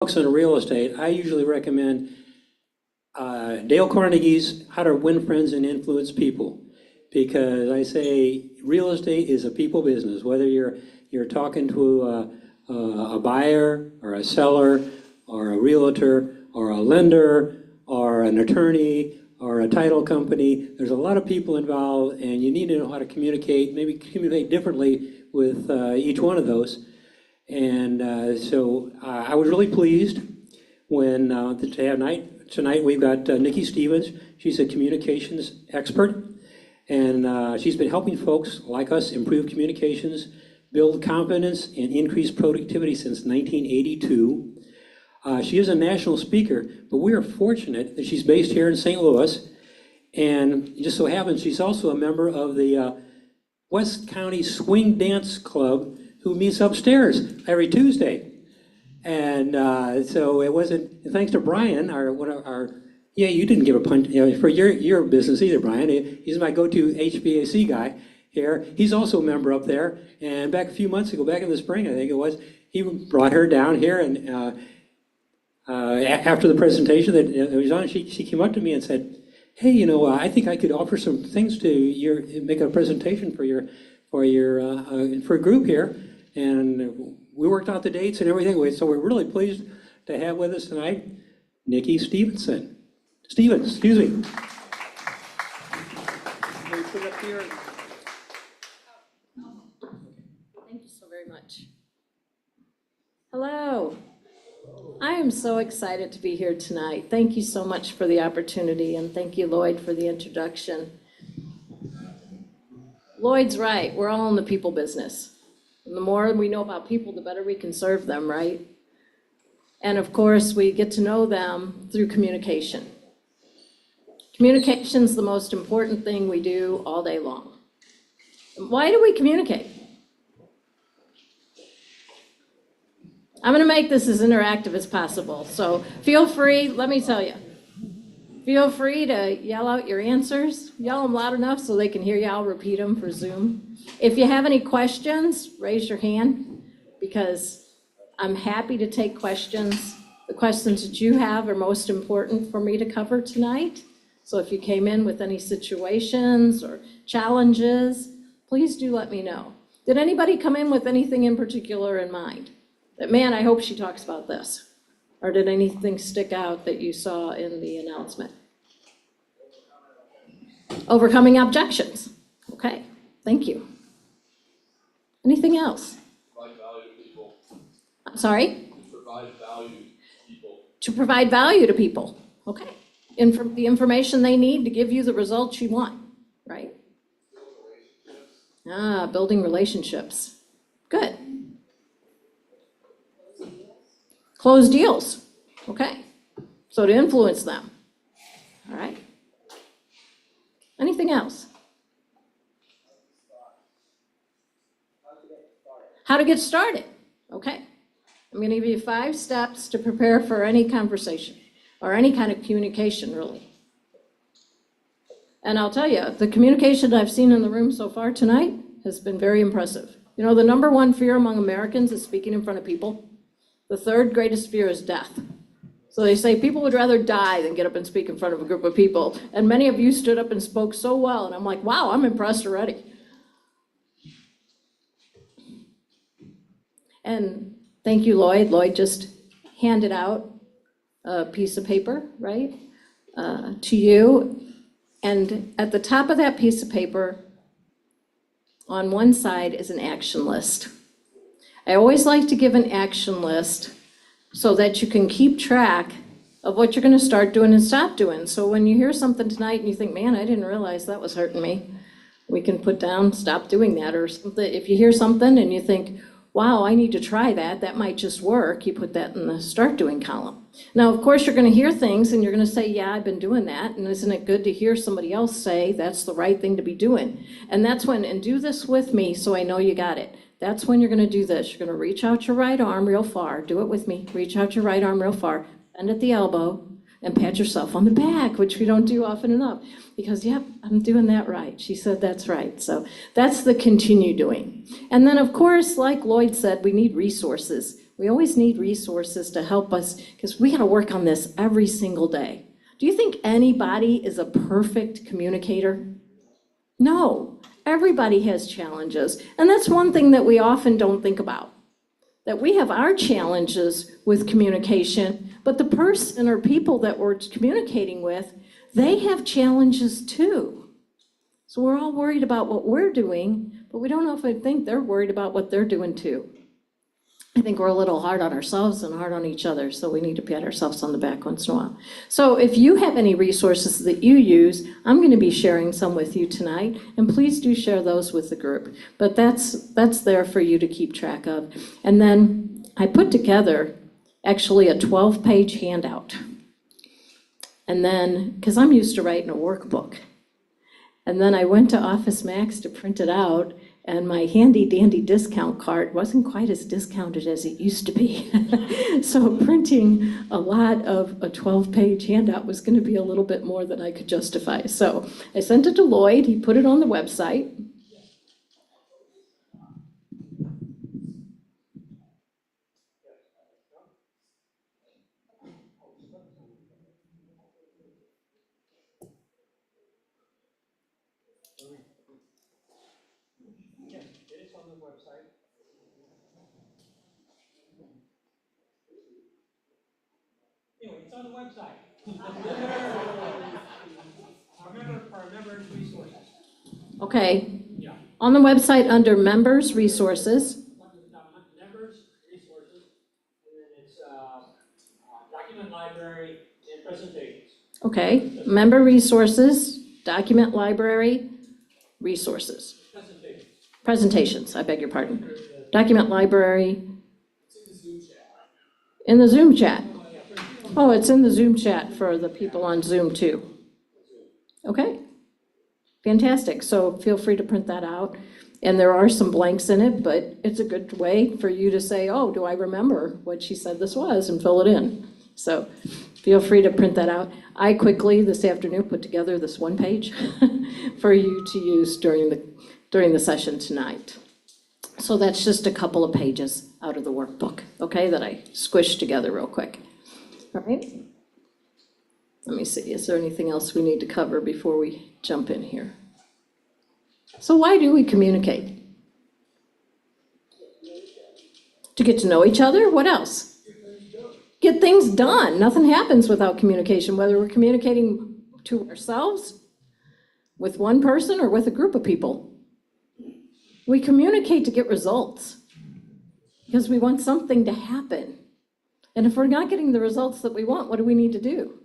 books on real estate, I usually recommend Dale Carnegie's How to Win Friends and Influence People, because I say real estate is a people business. Whether you're talking to a buyer or a seller or a realtor or a lender or an attorney or a title company, there's a lot of people involved, and you need to know how to communicate, maybe communicate differently with each one of those. And so I was really pleased when tonight we've got Nicki Stevens. She's a communications expert, and she's been helping folks like us improve communications, build confidence, and increase productivity since 1982. She is a national speaker, but we are fortunate that she's based here in St. Louis, and it just so happens she's also a member of the West County Swing Dance Club, who meets upstairs every Tuesday. And so it wasn't, thanks to Brian, yeah, you didn't give a punch for your business either, Brian. He's my go-to HVAC guy here. He's also a member up there. And back a few months ago, back in the spring, I think it was, he brought her down here, and after the presentation that it was on, she came up to me and said, hey, I think I could offer some things to make a presentation for a group here. And we worked out the dates and everything, so we're really pleased to have with us tonight Nicki Stevens, excuse me. Put it up here. Thank you so very much. Hello. I am so excited to be here tonight. Thank you so much for the opportunity, and thank you, Lloyd, for the introduction. Lloyd's right. We're all in the people business. And the more we know about people, the better we can serve them, right? And of course, we get to know them through communication. Communication's the most important thing we do all day long. Why do we communicate? I'm going to make this as interactive as possible, so feel free, let me tell you, feel free to yell out your answers. Yell them loud enough so they can hear you. I'll repeat them for Zoom. If you have any questions, raise your hand, because I'm happy to take questions. The questions that you have are most important for me to cover tonight. So if you came in with any situations or challenges, please do let me know. Did anybody come in with anything in particular in mind? That, man, I hope she talks about this. Or did anything stick out that you saw in the announcement? Overcoming objections. Okay, thank you. Anything else? Provide value to people. I'm sorry? Provide value to people. To provide value to people. Okay. The information they need to give you the results you want, right? Building relationships. Good. Close deals. Okay. So to influence them. All right. Anything else? How to get started. Okay. I'm going to give you 5 steps to prepare for any conversation or any kind of communication, really. And I'll tell you, the communication I've seen in the room so far tonight has been very impressive. You know, the number 1 fear among Americans is speaking in front of people. The 3rd greatest fear is death. So they say people would rather die than get up and speak in front of a group of people. And many of you stood up and spoke so well, and I'm like, wow, I'm impressed already. And thank you, Lloyd. Lloyd just handed out a piece of paper, right, to you. And at the top of that piece of paper, on one side is an action list. I always like to give an action list so that you can keep track of what you're going to start doing and stop doing. So when you hear something tonight and you think, man, I didn't realize that was hurting me, we can put down, stop doing that. Or something. If you hear something and you think, wow, I need to try that, that might just work, you put that in the start doing column. Now, of course, you're going to hear things and you're going to say, yeah, I've been doing that. And isn't it good to hear somebody else say that's the right thing to be doing? And that's when, and do this with me so I know you got it. That's when you're going to do this. You're going to reach out your right arm real far. Do it with me. Reach out your right arm real far. Bend at the elbow and pat yourself on the back, which we don't do often enough. Because, yep, I'm doing that right. She said that's right. So that's the continue doing. And then, of course, like Lloyd said, we need resources. We always need resources to help us, because we gotta work on this every single day. Do you think anybody is a perfect communicator? No, everybody has challenges. And that's one thing that we often don't think about, that we have our challenges with communication, but the person or people that we're communicating with, they have challenges too. So we're all worried about what we're doing, but we don't often think they're worried about what they're doing too. I think we're a little hard on ourselves and hard on each other, so we need to pat ourselves on the back once in a while. So if you have any resources that you use, I'm going to be sharing some with you tonight, and please do share those with the group. But that's there for you to keep track of. And then I put together actually a 12-page handout. And then, because I'm used to writing a workbook, and then I went to Office Max to print it out, and my handy dandy discount card wasn't quite as discounted as it used to be. So printing a lot of a 12-page handout was going to be a little bit more than I could justify. So I sent it to Lloyd, he put it on the website. Anyway, it's on the website. For our members' resources. Okay, Yeah. on the website under Members Resources, Members, resources, and then it's document library and presentations. okay, Member Resources, Document Library, Resources. Presentations, I beg your pardon. Document Library. In the Zoom chat. Oh, it's in the Zoom chat for the people on Zoom too. Okay, fantastic. So feel free to print that out. And there are some blanks in it, but it's a good way for you to say, oh, do I remember what she said this was, and fill it in. So feel free to print that out. I quickly this afternoon put together this one page for you to use during the session tonight. So that's just a couple of pages out of the workbook, okay, that I squished together real quick. All right. Let me see, is there anything else we need to cover before we jump in here? So why do we communicate? To get to know each other? What else? Get things done. Nothing happens without communication, whether we're communicating to ourselves, with one person, or with a group of people. We communicate to get results because we want something to happen. And if we're not getting the results that we want, what do we need to do?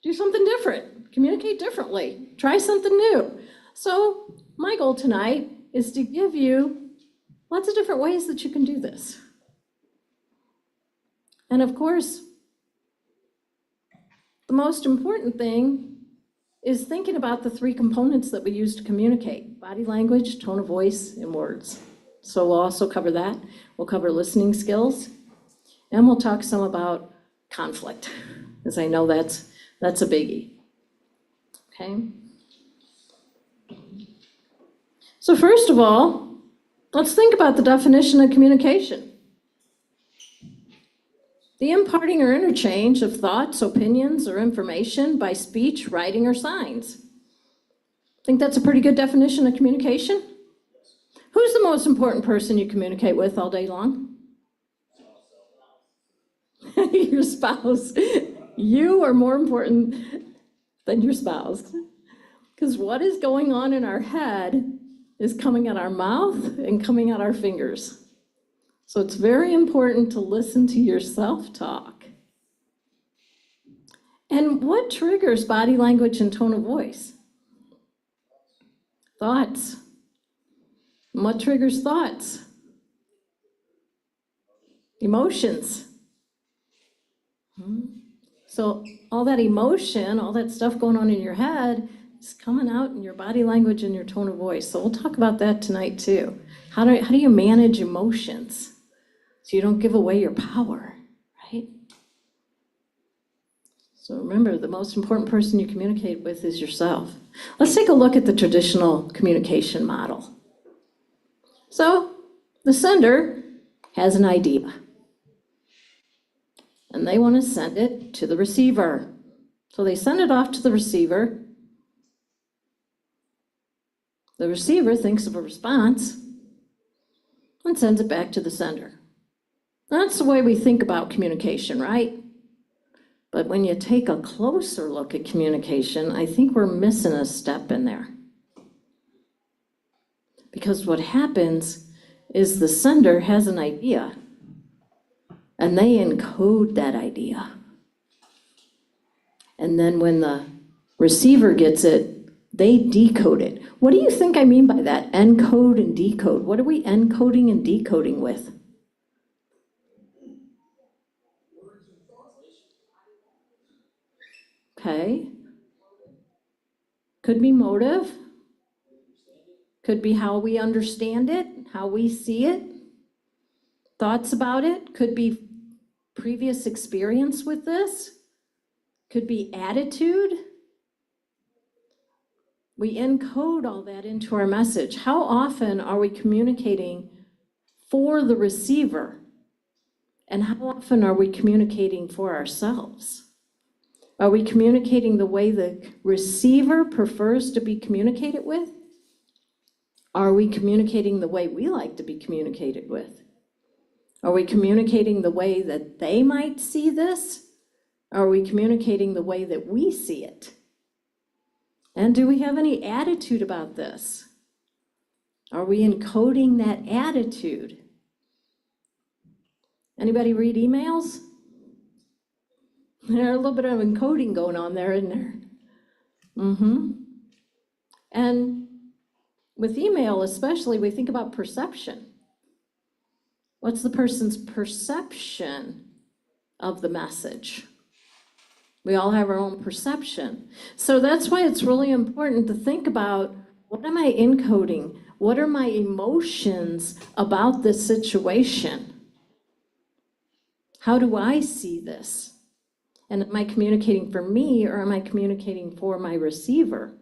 Do something different. Communicate differently. Try something new. So my goal tonight is to give you lots of different ways that you can do this. And of course, the most important thing is thinking about the three components that we use to communicate: body language, tone of voice, and words. So we'll also cover that. We'll cover listening skills, and we'll talk some about conflict, because I know that's a biggie. Okay? So first of all, let's think about the definition of communication. The imparting or interchange of thoughts, opinions, or information by speech, writing, or signs. Think that's a pretty good definition of communication? Who's the most important person you communicate with all day long? Your spouse. You are more important than your spouse. Because what is going on in our head is coming out our mouth and coming out our fingers. So it's very important to listen to your self-talk. And what triggers body language and tone of voice? Thoughts. And what triggers thoughts? Emotions. So all that emotion, all that stuff going on in your head is coming out in your body language and your tone of voice. So we'll talk about that tonight too. How do you manage emotions so you don't give away your power, right? So remember, the most important person you communicate with is yourself. Let's take a look at the traditional communication model. So the sender has an idea. And they want to send it to the receiver. So they send it off to the receiver. The receiver thinks of a response and sends it back to the sender. That's the way we think about communication, right? But when you take a closer look at communication, I think we're missing a step in there. Because what happens is the sender has an idea, and they encode that idea. And then when the receiver gets it, they decode it. What do you think I mean by that? Encode and decode. What are we encoding and decoding with? Okay. Could be motive. Could be how we understand it, how we see it. Thoughts about it. Could be previous experience with this. Could be attitude. We encode all that into our message. How often are we communicating for the receiver? And how often are we communicating for ourselves? Are we communicating the way the receiver prefers to be communicated with? Are we communicating the way we like to be communicated with? Are we communicating the way that they might see this? Are we communicating the way that we see it? And do we have any attitude about this? Are we encoding that attitude? Anybody read emails? There's a little bit of encoding going on there, isn't there? And with email especially, we think about perception. What's the person's perception of the message? We all have our own perception. So that's why it's really important to think about, what am I encoding? What are my emotions about this situation? How do I see this? And am I communicating for me, or am I communicating for my receiver?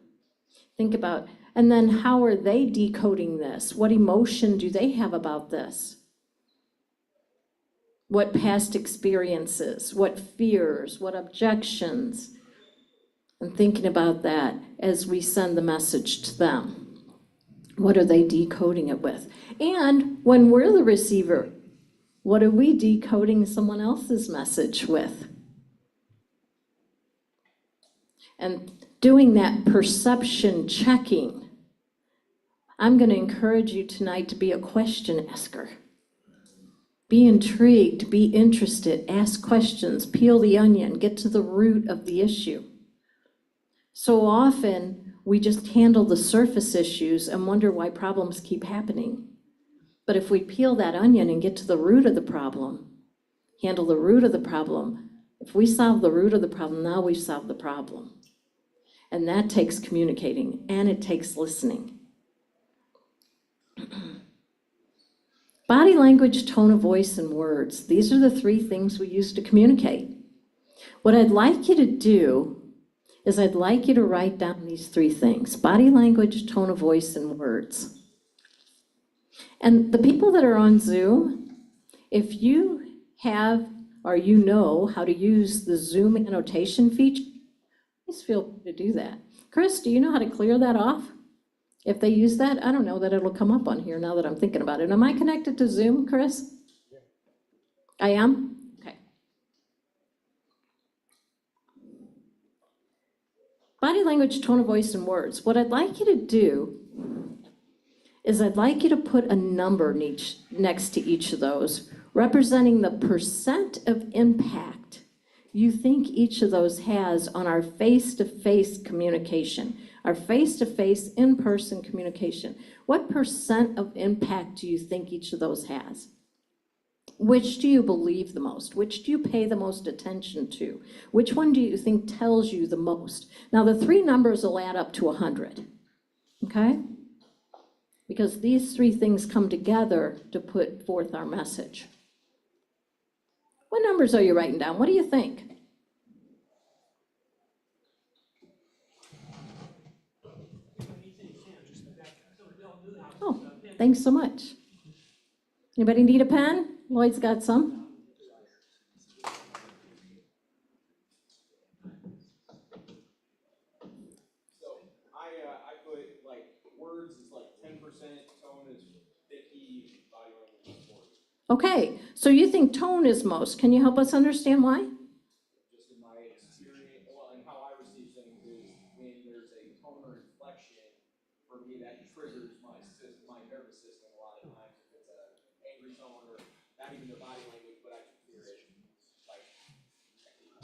Think about, and then how are they decoding this? What emotion do they have about this? What past experiences, what fears, what objections? And thinking about that as we send the message to them. What are they decoding it with? And when we're the receiver, what are we decoding someone else's message with? And doing that perception checking. I'm going to encourage you tonight to be a question asker. Be intrigued, be interested, ask questions, peel the onion, get to the root of the issue. So often, we just handle the surface issues and wonder why problems keep happening. But if we peel that onion and get to the root of the problem, handle the root of the problem, if we solve the root of the problem, now we've solved the problem. And that takes communicating, and it takes listening. Body language, tone of voice, and words. These are the three things we use to communicate. What I'd like you to do is I'd like you to write down these three things: body language, tone of voice, and words. And the people that are on Zoom, if you have or you know how to use the Zoom annotation feature, please feel free to do that. Chris, do you know how to clear that off? If they use that, I don't know that it'll come up on here now that I'm thinking about it. Am I connected to Zoom, Chris? Yeah. I am? Okay. Body language, tone of voice, and words. What I'd like you to do is I'd like you to put a number next to each of those, representing the percent of impact you think each of those has on our face-to-face communication, our face-to-face in-person communication. What percent of impact do you think each of those has? Which do you believe the most? Which do you pay the most attention to? Which one do you think tells you the most? Now, the three numbers will add up to 100, okay? Because these three things come together to put forth our message. What numbers are you writing down? What do you think? Oh, thanks so much. Anybody need a pen? Lloyd's got some. So I put like words is like 10%, tone is 50, body language is 40. Okay, so you think tone is most. Can you help us understand why? Just in my experience, well, and how I receive things is when there's a tone or inflection, for me that triggers my nervous system a lot of times. If it's an angry tone or not even the body language, but I can hear it. Like I can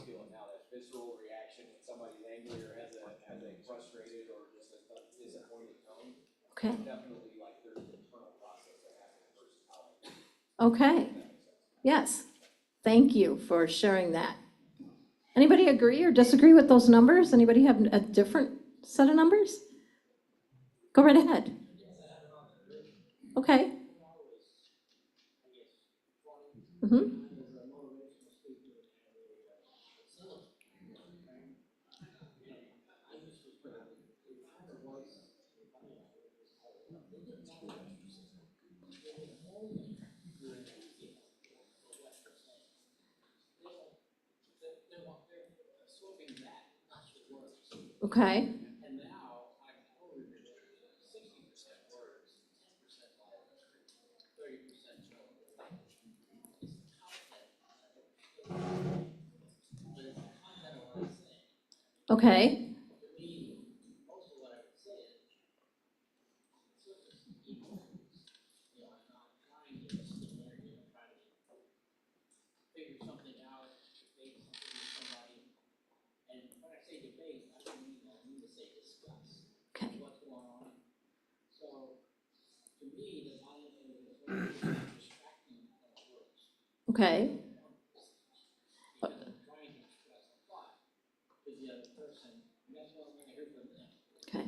feel it now, that visceral reaction when somebody's angry or has a frustrated or just a disappointed tone. Okay. Definitely like there's an internal process that happens versus how I. Okay. Yes. Thank you for sharing that. Anybody agree or disagree with those numbers? Anybody have a different set of numbers? Go right ahead. Okay. Mm-hmm. Okay. Okay. Okay. Okay. Okay.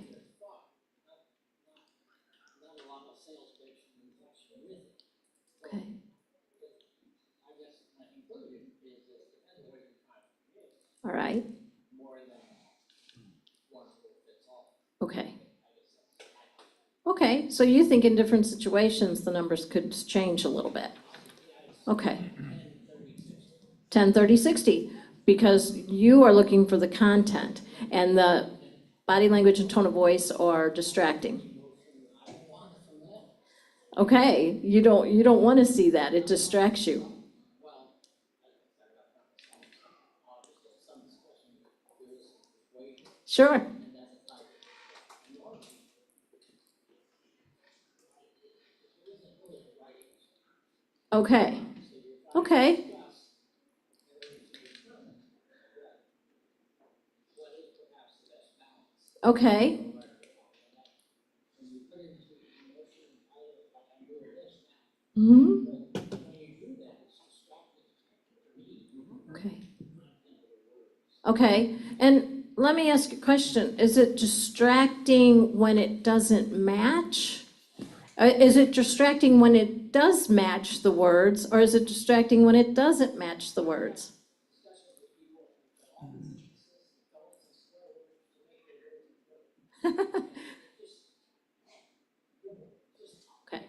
Okay. All right. Okay. Okay, so you think in different situations, the numbers could change a little bit? Okay. 10, 30, 60, because you are looking for the content, and the body language and tone of voice are distracting. Okay, you don't want to see that, it distracts you. Sure. Okay. Okay. Okay. Hmm. Okay. Okay, and let me ask you a question. Is it distracting when it doesn't match? Is it distracting when it does match the words, or is it distracting when it doesn't match the words? Okay.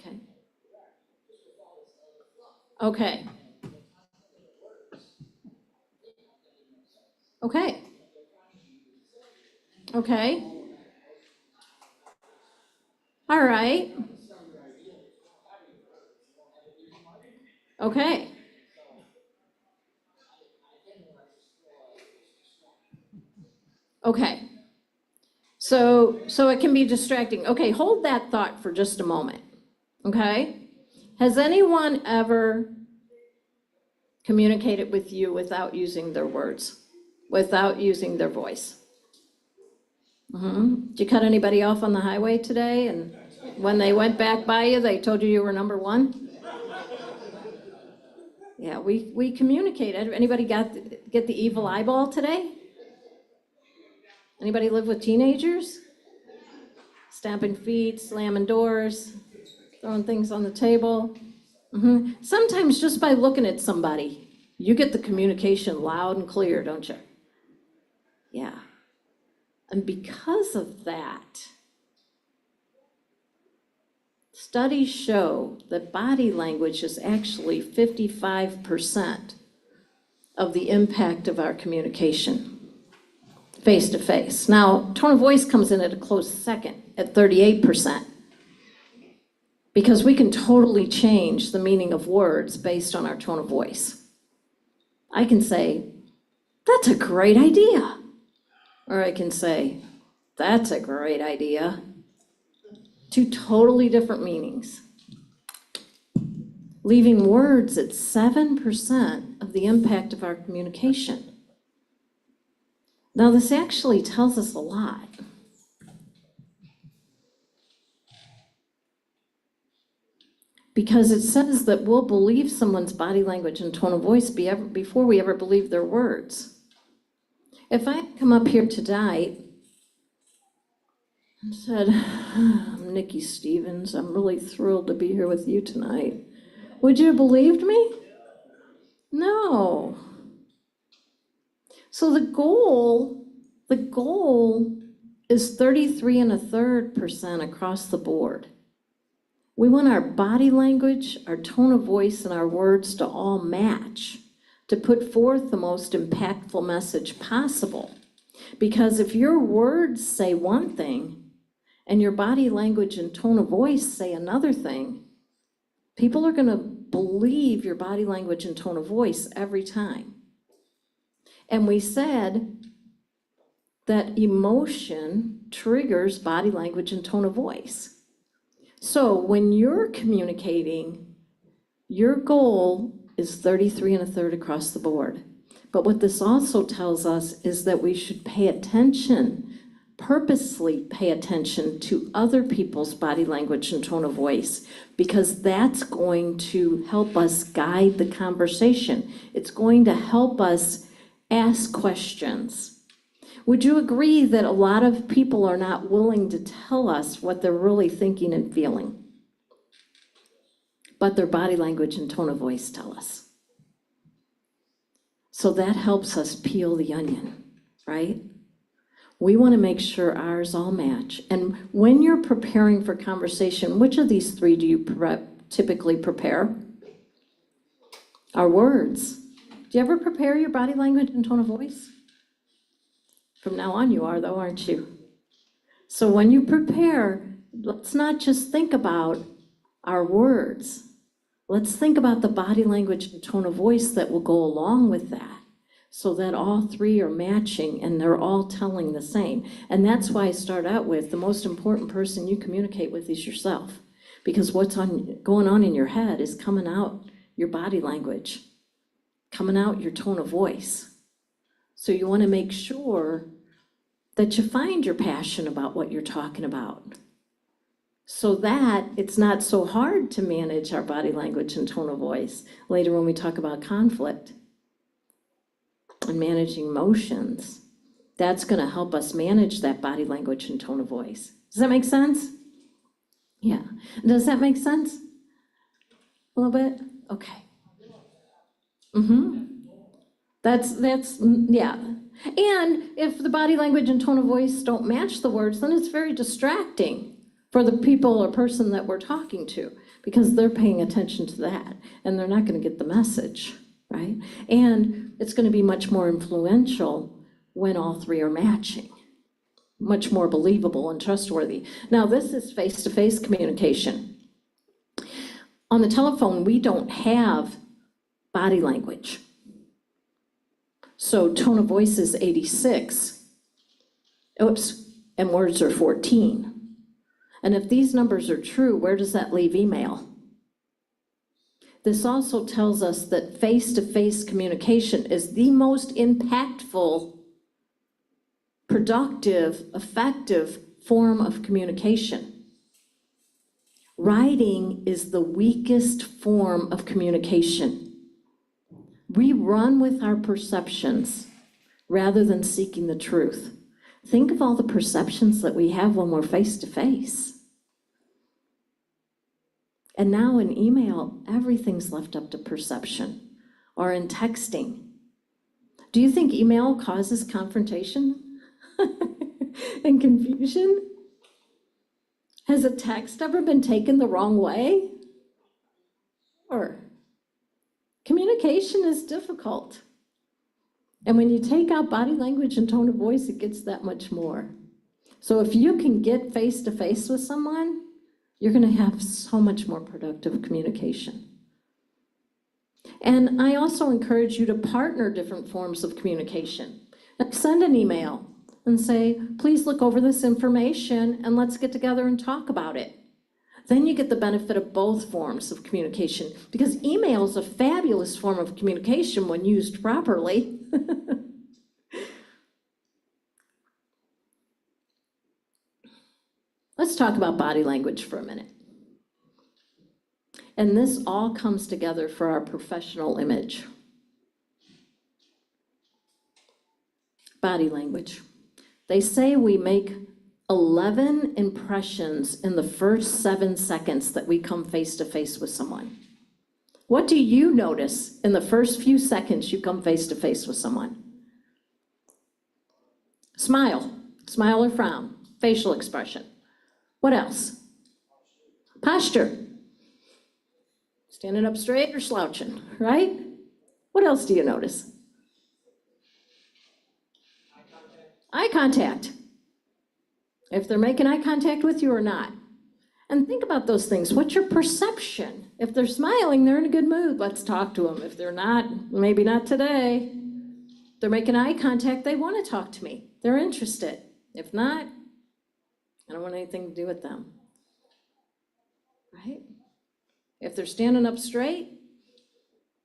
Okay. Okay. Okay. Okay. All right. Okay. Okay. So it can be distracting. Okay, hold that thought for just a moment. Okay? Has anyone ever communicated with you without using their words, without using their voice? Did you cut anybody off on the highway today, and when they went back by you, they told you were number one? Yeah, we communicated. Anybody get the evil eyeball today? Anybody live with teenagers? Stamping feet, slamming doors, throwing things on the table. Sometimes just by looking at somebody, you get the communication loud and clear, don't you? Yeah. And because of that, studies show that body language is actually 55% of the impact of our communication, face to face. Now, tone of voice comes in at a close second at 38%, because we can totally change the meaning of words based on our tone of voice. I can say, that's a great idea. Or I can say, that's a great idea. Two totally different meanings. Leaving words at 7% of the impact of our communication. Now, this actually tells us a lot. Because it says that we'll believe someone's body language and tone of voice before we ever believe their words. If I come up here tonight and said, I'm Nicki Stevens, I'm really thrilled to be here with you tonight, would you have believed me? No. So the goal is 33.33% across the board. We want our body language, our tone of voice, and our words to all match, to put forth the most impactful message possible. Because if your words say one thing, and your body language and tone of voice say another thing, people are gonna believe your body language and tone of voice every time. And we said that emotion triggers body language and tone of voice. So when you're communicating, your goal is 33.33 across the board. But what this also tells us is that we should pay attention, purposely pay attention to other people's body language and tone of voice, because that's going to help us guide the conversation. It's going to help us ask questions. Would you agree that a lot of people are not willing to tell us what they're really thinking and feeling? But their body language and tone of voice tell us. So that helps us peel the onion, right? We want to make sure ours all match. And when you're preparing for conversation, which of these three do you typically prepare? Our words. Do you ever prepare your body language and tone of voice? From now on you are though, aren't you? So when you prepare, let's not just think about our words. Let's think about the body language and tone of voice that will go along with that, so that all three are matching and they're all telling the same. And that's why I start out with the most important person you communicate with is yourself, because what's going on in your head is coming out your body language, coming out your tone of voice. So you want to make sure that you find your passion about what you're talking about, so that it's not so hard to manage our body language and tone of voice later when we talk about conflict and managing emotions. That's going to help us manage that body language and tone of voice. Does that make sense? Yeah. Does that make sense? A little bit? Okay. That's, yeah. And if the body language and tone of voice don't match the words, then it's very distracting for the people or person that we're talking to, because they're paying attention to that and they're not going to get the message, right? And it's going to be much more influential when all three are matching, much more believable and trustworthy. Now, this is face-to-face communication. On the telephone, we don't have body language. So tone of voice is 86. Oops, and words are 14. And if these numbers are true, where does that leave email? This also tells us that face-to-face communication is the most impactful, productive, effective form of communication. Writing is the weakest form of communication. We run with our perceptions rather than seeking the truth. Think of all the perceptions that we have when we're face-to-face. And now in email, everything's left up to perception, or in texting. Do you think email causes confrontation and confusion? Has a text ever been taken the wrong way? Or communication is difficult. And when you take out body language and tone of voice, it gets that much more. So if you can get face to face with someone, you're gonna have so much more productive communication. And I also encourage you to partner different forms of communication. Send an email and say, please look over this information and let's get together and talk about it. Then you get the benefit of both forms of communication, because email is a fabulous form of communication when used properly. Let's talk about body language for a minute. And this all comes together for our professional image. Body language. They say we make 11 impressions in the first 7 seconds that we come face to face with someone. What do you notice in the first few seconds you come face to face with someone? Smile, smile or frown, facial expression. What else? Posture. Standing up straight or slouching, right? What else do you notice? Eye contact. If they're making eye contact with you or not. And think about those things. What's your perception? If they're smiling, they're in a good mood. Let's talk to them. If they're not, maybe not today. If they're making eye contact, they want to talk to me. They're interested. If not, I don't want anything to do with them. Right? If they're standing up straight,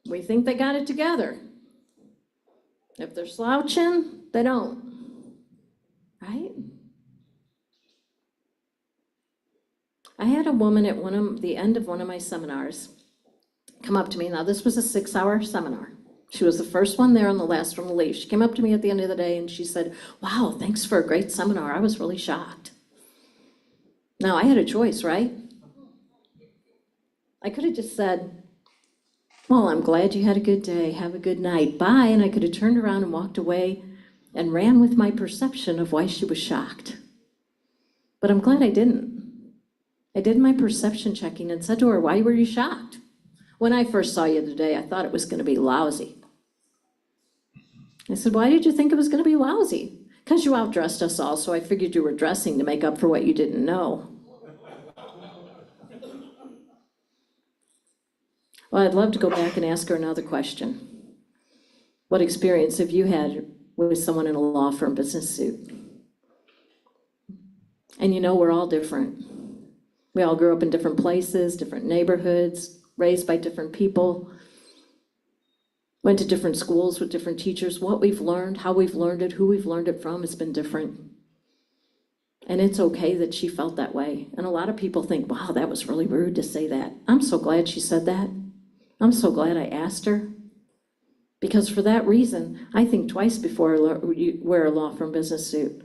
we think they got it together. If they're slouching, they don't. Right? I had a woman at the end of one of my seminars come up to me. Now, this was a 6-hour seminar. She was the first one there and the last one to leave. She came up to me at the end of the day and she said, wow, thanks for a great seminar. I was really shocked. Now, I had a choice, right? I could have just said, well, I'm glad you had a good day. Have a good night. Bye. And I could have turned around and walked away and ran with my perception of why she was shocked. But I'm glad I didn't. I did my perception checking and said to her, why were you shocked? When I first saw you today, I thought it was going to be lousy. I said, why did you think it was going to be lousy? Because you outdressed us all, so I figured you were dressing to make up for what you didn't know. Well, I'd love to go back and ask her another question. What experience have you had with someone in a law firm business suit? And you know, we're all different. We all grew up in different places, different neighborhoods, raised by different people, went to different schools with different teachers. What we've learned, how we've learned it, who we've learned it from has been different. And it's okay that she felt that way. And a lot of people think, wow, that was really rude to say that. I'm so glad she said that. I'm so glad I asked her. Because for that reason, I think twice before you wear a law firm business suit.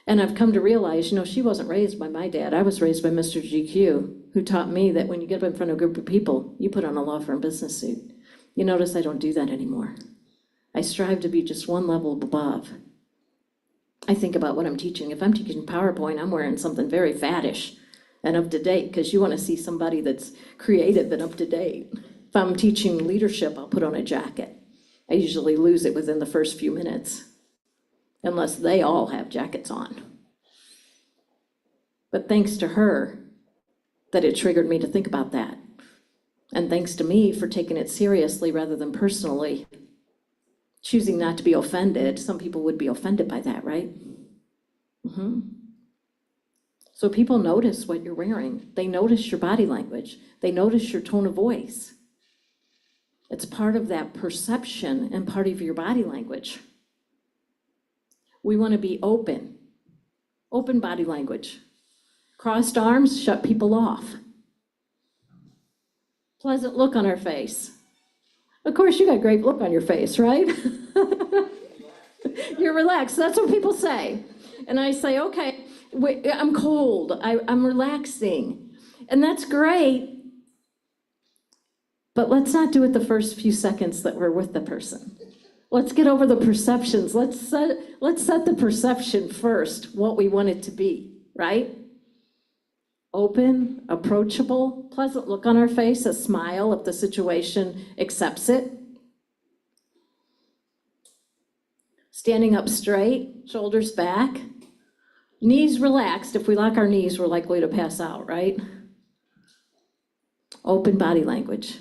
And I've come to realize, you know, she wasn't raised by my dad. I was raised by Mr. GQ, who taught me that when you get up in front of a group of people, you put on a law firm business suit. You notice I don't do that anymore. I strive to be just one level above. I think about what I'm teaching. If I'm teaching PowerPoint, I'm wearing something very faddish and up to date, because you want to see somebody that's creative and up to date. If I'm teaching leadership, I'll put on a jacket. I usually lose it within the first few minutes, unless they all have jackets on. But thanks to her, that it triggered me to think about that. And thanks to me for taking it seriously rather than personally, choosing not to be offended. Some people would be offended by that, right? So people notice what you're wearing. They notice your body language. They notice your tone of voice. It's part of that perception and part of your body language. We want to be open body language. Crossed arms shut people off. Pleasant look on our face. Of course, you got a great look on your face, right? You're relaxed. That's what people say. And I say, okay, wait, I'm cold. I'm relaxing. And that's great. But let's not do it the first few seconds that we're with the person. Let's get over the perceptions. Let's set the perception first, what we want it to be, right? open, approachable, pleasant look on our face, a smile if the situation accepts it. Standing up straight, shoulders back, knees relaxed. If we lock our knees, we're likely to pass out, right? Open body language.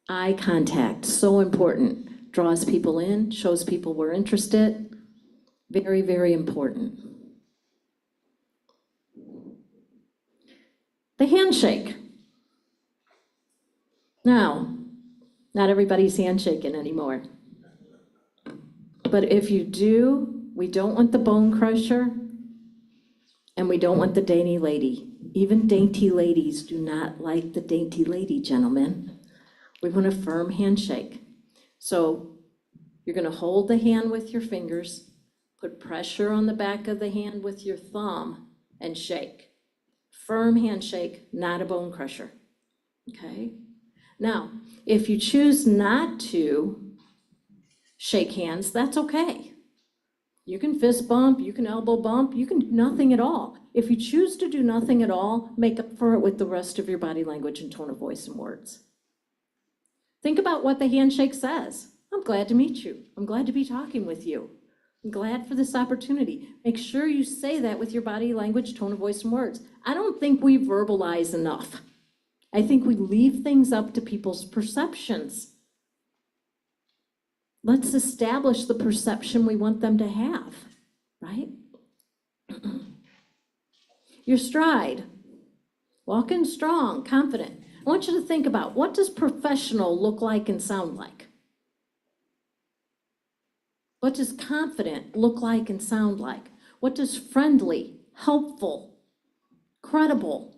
Eye contact, so important. Draws people in, shows people we're interested. Very, very important. The handshake. Now, not everybody's handshaking anymore. But if you do, we don't want the bone crusher, and we don't want the dainty lady. Even dainty ladies do not like the dainty lady, gentlemen. We want a firm handshake. So you're gonna hold the hand with your fingers, put pressure on the back of the hand with your thumb, and shake. Firm handshake, not a bone crusher, okay? Now, if you choose not to shake hands, that's okay. You can fist bump, you can elbow bump, you can do nothing at all. If you choose to do nothing at all, make up for it with the rest of your body language and tone of voice and words. Think about what the handshake says. I'm glad to meet you. I'm glad to be talking with you. I'm glad for this opportunity. Make sure you say that with your body language, tone of voice, and words. I don't think we verbalize enough. I think we leave things up to people's perceptions. Let's establish the perception we want them to have, right? Your stride. Walking strong, confident. I want you to think about, what does professional look like and sound like? What does confident look like and sound like? What does friendly, helpful, credible,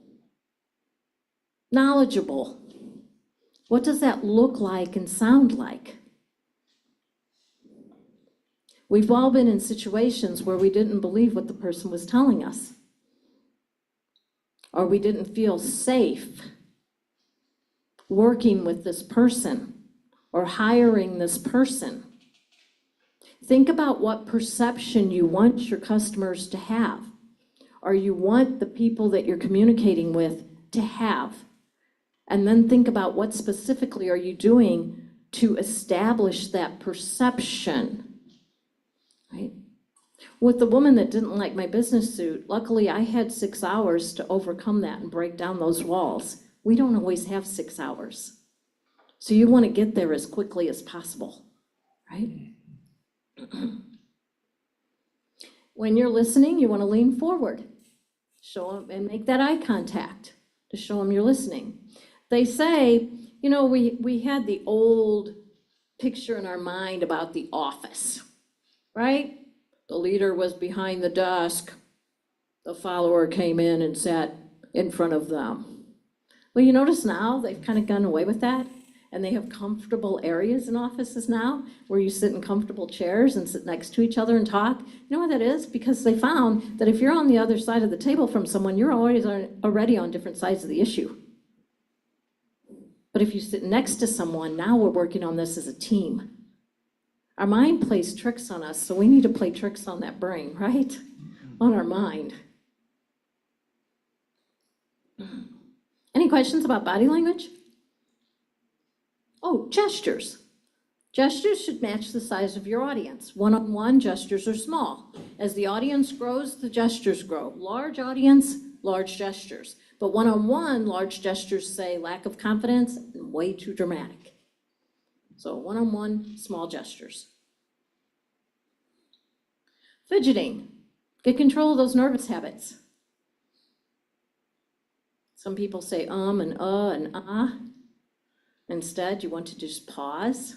knowledgeable, what does that look like and sound like? We've all been in situations where we didn't believe what the person was telling us, or we didn't feel safe working with this person or hiring this person. Think about what perception you want your customers to have, or you want the people that you're communicating with to have. And then think about what specifically are you doing to establish that perception, right? With the woman that didn't like my business suit, luckily I had 6 hours to overcome that and break down those walls. We don't always have 6 hours. So you want to get there as quickly as possible, right? When you're listening, you want to lean forward, show them and make that eye contact to show them you're listening. They say, you know, we had the old picture in our mind about the office, right? The leader was behind the desk. The follower came in and sat in front of them. Well, you notice now they've kind of gone away with that, and they have comfortable areas in offices now where you sit in comfortable chairs and sit next to each other and talk. You know what that is? Because they found that if you're on the other side of the table from someone, you're already on different sides of the issue. But if you sit next to someone, now we're working on this as a team. Our mind plays tricks on us, so we need to play tricks on that brain, right? On our mind. Any questions about body language? Oh, gestures. Gestures should match the size of your audience. One-on-one gestures are small. As the audience grows, the gestures grow. Large audience, large gestures. But one-on-one, large gestures say lack of confidence and way too dramatic. So one-on-one, small gestures. Fidgeting. Get control of those nervous habits. Some people say and ah. Instead, you want to just pause.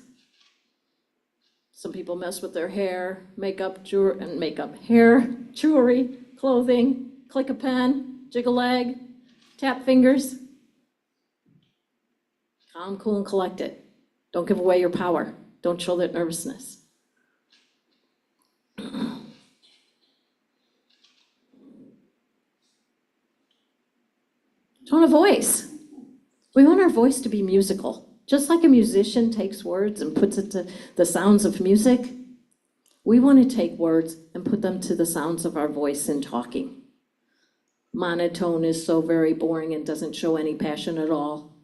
Some people mess with their hair, hair, jewelry, clothing, click a pen, jig a leg, tap fingers. Calm, cool, and collected. Don't give away your power. Don't show that nervousness. Tone of voice. We want our voice to be musical. Just like a musician takes words and puts it to the sounds of music, we want to take words and put them to the sounds of our voice in talking. Monotone is so very boring and doesn't show any passion at all.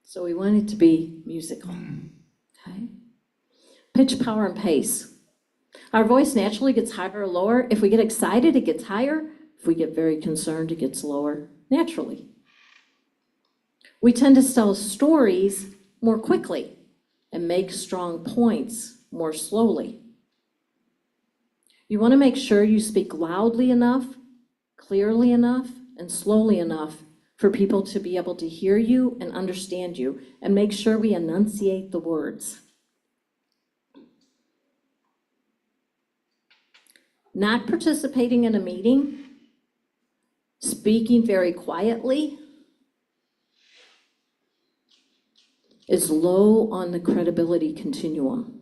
So we want it to be musical, okay? Pitch, power, and pace. Our voice naturally gets higher or lower. If we get excited, it gets higher. If we get very concerned, it gets lower, naturally. We tend to tell stories more quickly and make strong points more slowly. You want to make sure you speak loudly enough, clearly enough, and slowly enough for people to be able to hear you and understand you, and make sure we enunciate the words. Not participating in a meeting, speaking very quietly, is low on the credibility continuum.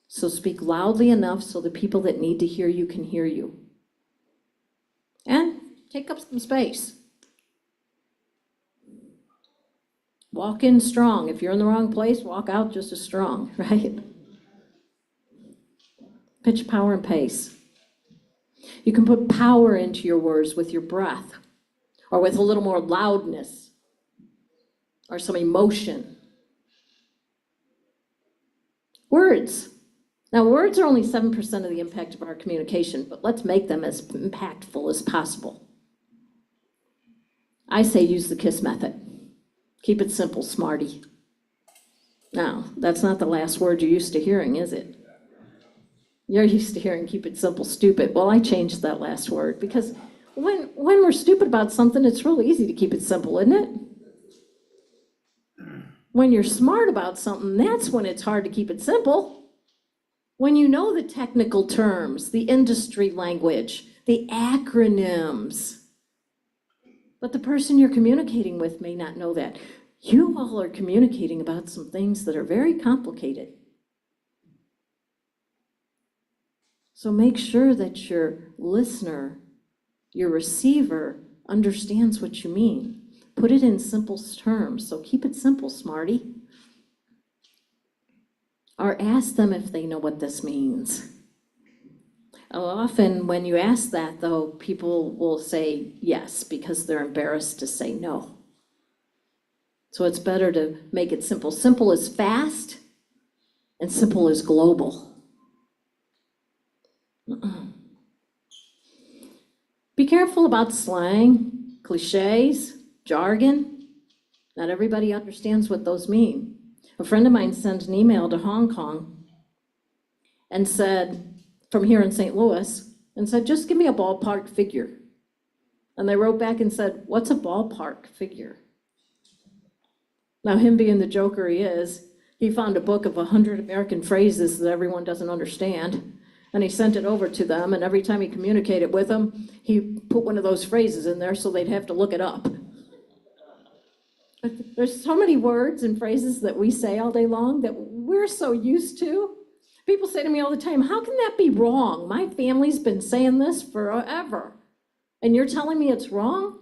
So speak loudly enough so the people that need to hear you can hear you. And take up some space. Walk in strong. If you're in the wrong place, walk out just as strong, right? Pitch, power, and pace. You can put power into your words with your breath, or with a little more loudness, or some emotion. Words. Now, words are only 7% of the impact of our communication, but let's make them as impactful as possible. I say use the KISS method. Keep it simple, smarty. Now, that's not the last word you're used to hearing, is it? You're used to hearing keep it simple, stupid. Well, I changed that last word because when we're stupid about something, it's real easy to keep it simple, isn't it? When you're smart about something, that's when it's hard to keep it simple. When you know the technical terms, the industry language, the acronyms, but the person you're communicating with may not know that. You all are communicating about some things that are very complicated. So make sure that your listener, your receiver, understands what you mean. Put it in simple terms, so keep it simple, smarty. Or ask them if they know what this means. Often when you ask that, though, people will say yes because they're embarrassed to say no. So it's better to make it simple. Simple is fast, and simple is global. Be careful about slang, cliches, jargon. Not everybody understands what those mean. A friend of mine sent an email to Hong Kong and said, from here in St. Louis, and said, just give me a ballpark figure. And they wrote back and said, what's a ballpark figure? Now, him being the joker he is, he found a book of 100 American phrases that everyone doesn't understand. And he sent it over to them, and every time he communicated with them, he put one of those phrases in there so they'd have to look it up. There's so many words and phrases that we say all day long that we're so used to. People say to me all the time, how can that be wrong? My family's been saying this forever, and you're telling me it's wrong?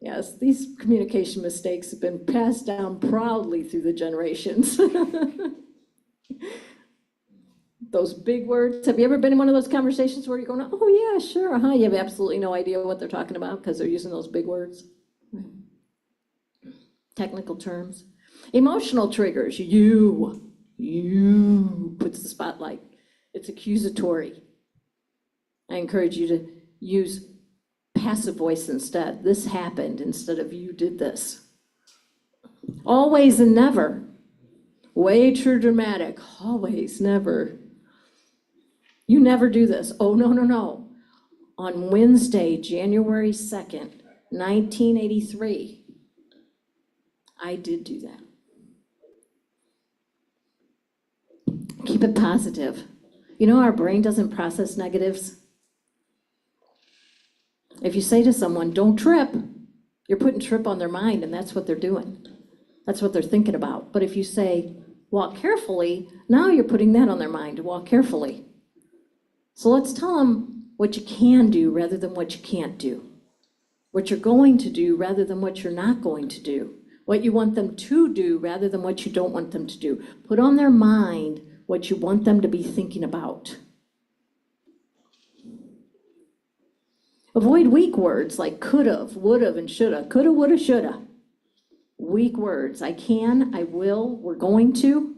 Yes, these communication mistakes have been passed down proudly through the generations. Those big words. Have you ever been in one of those conversations where you're going, oh yeah, sure, you have absolutely no idea what they're talking about because they're using those big words? Technical terms. Emotional triggers. You puts the spotlight. It's accusatory. I encourage you to use passive voice instead. This happened instead of you did this. Always and never. Way too dramatic. Always, never. You never do this. Oh, no. On Wednesday, January 2nd, 1983, I did do that. Keep it positive. You know, our brain doesn't process negatives. If you say to someone, don't trip, you're putting trip on their mind, and that's what they're doing. That's what they're thinking about. But if you say, walk carefully, now you're putting that on their mind, to walk carefully. So let's tell them what you can do rather than what you can't do. What you're going to do rather than what you're not going to do. What you want them to do rather than what you don't want them to do. Put on their mind what you want them to be thinking about. Avoid weak words like could've, would've, and shoulda. Coulda, woulda, shoulda. Weak words. I can, I will, we're going to.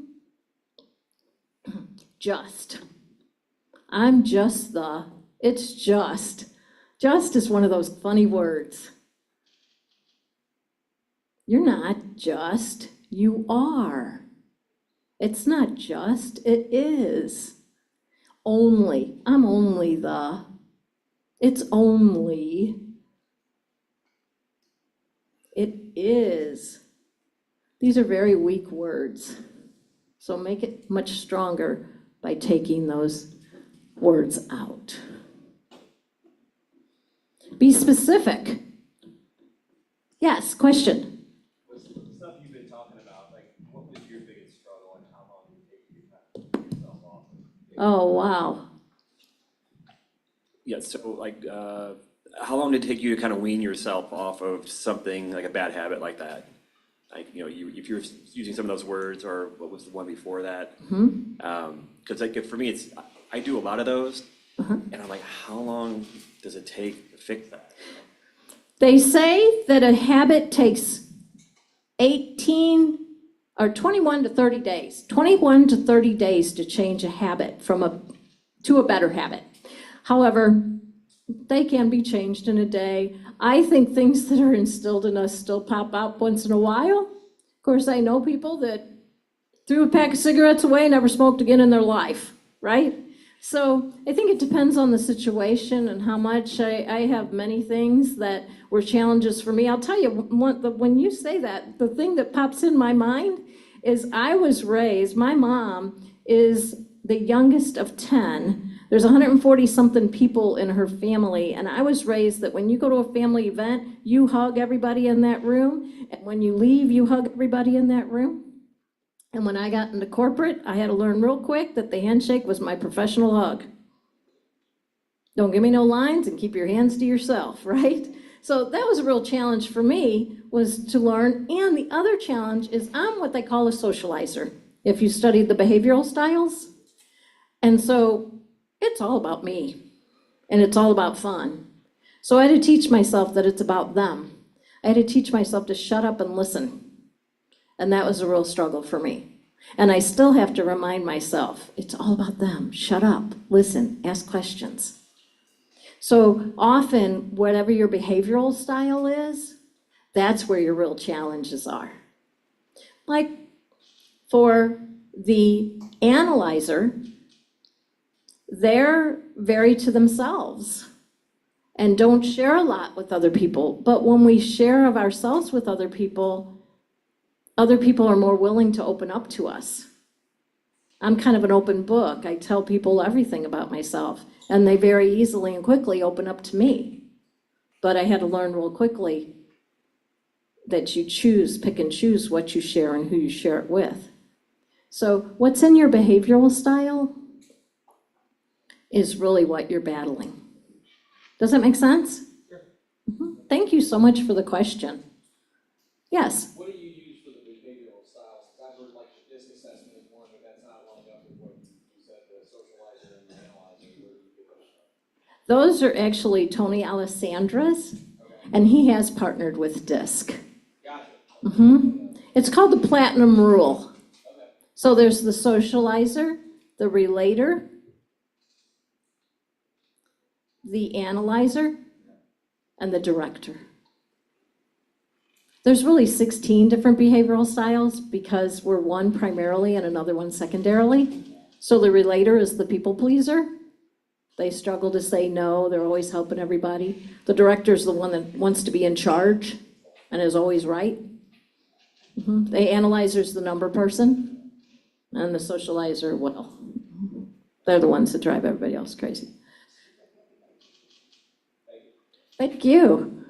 Just. I'm just the. It's just. Just is one of those funny words. You're not just, you are. It's not just, it is. Only. I'm only the. It's only. It is. These are very weak words. So make it much stronger by taking those words out. Be specific. Yes, question. With the stuff you've been talking about, like, what was your biggest struggle and how long did it take you to kind of get yourself off of it? Oh, wow. Yeah, so like, how long did it take you to kind of wean yourself off of something like a bad habit like that? Like, if you're using some of those words, or what was the one before that? Because like for me, I do a lot of those, and I'm like, how long does it take to fix that? They say that a habit takes 18 or 21 to 30 days. 21 to 30 days to change a habit to a better habit. However, they can be changed in a day. I think things that are instilled in us still pop out once in a while. Of course, I know people that threw a pack of cigarettes away and never smoked again in their life, right? So I think it depends on the situation and how much. I have many things that were challenges for me. I'll tell you, when you say that, the thing that pops in my mind is I was raised, my mom is the youngest of 10. There's 140-something people in her family, and I was raised that when you go to a family event, you hug everybody in that room, and when you leave, you hug everybody in that room. And when I got into corporate, I had to learn real quick that the handshake was my professional hug. Don't give me no lines and keep your hands to yourself, right? So that was a real challenge for me, was to learn. And the other challenge is I'm what they call a socializer, if you studied the behavioral styles. And so it's all about me, and it's all about fun. So I had to teach myself that it's about them. I had to teach myself to shut up and listen. And that was a real struggle for me. And I still have to remind myself, it's all about them. Shut up, listen, ask questions. So often, whatever your behavioral style is, that's where your real challenges are. Like for the analyzer, they're very to themselves and don't share a lot with other people. But when we share of ourselves with other people are more willing to open up to us. I'm kind of an open book. I tell people everything about myself, and they very easily and quickly open up to me. But I had to learn real quickly that you pick and choose what you share and who you share it with. So what's in your behavioral style is really what you're battling. Does that make sense? Sure. Thank you so much for the question. Yes? What do you use for the behavioral styles? I've heard like the DISC assessment is one, but that's not lining up with what you said, the socializer and the analyzer. Where do you get those from? Those are actually Tony Alessandra's, and he has partnered with DISC. Gotcha. It's called the Platinum Rule. So there's the socializer, the relator, the analyzer, and the director. There's really 16 different behavioral styles because we're one primarily and another one secondarily. So the relator is the people pleaser. They struggle to say no, they're always helping everybody. The director is the one that wants to be in charge and is always right. The analyzer is the number person, and the socializer, well, they're the ones that drive everybody else crazy. Thank you.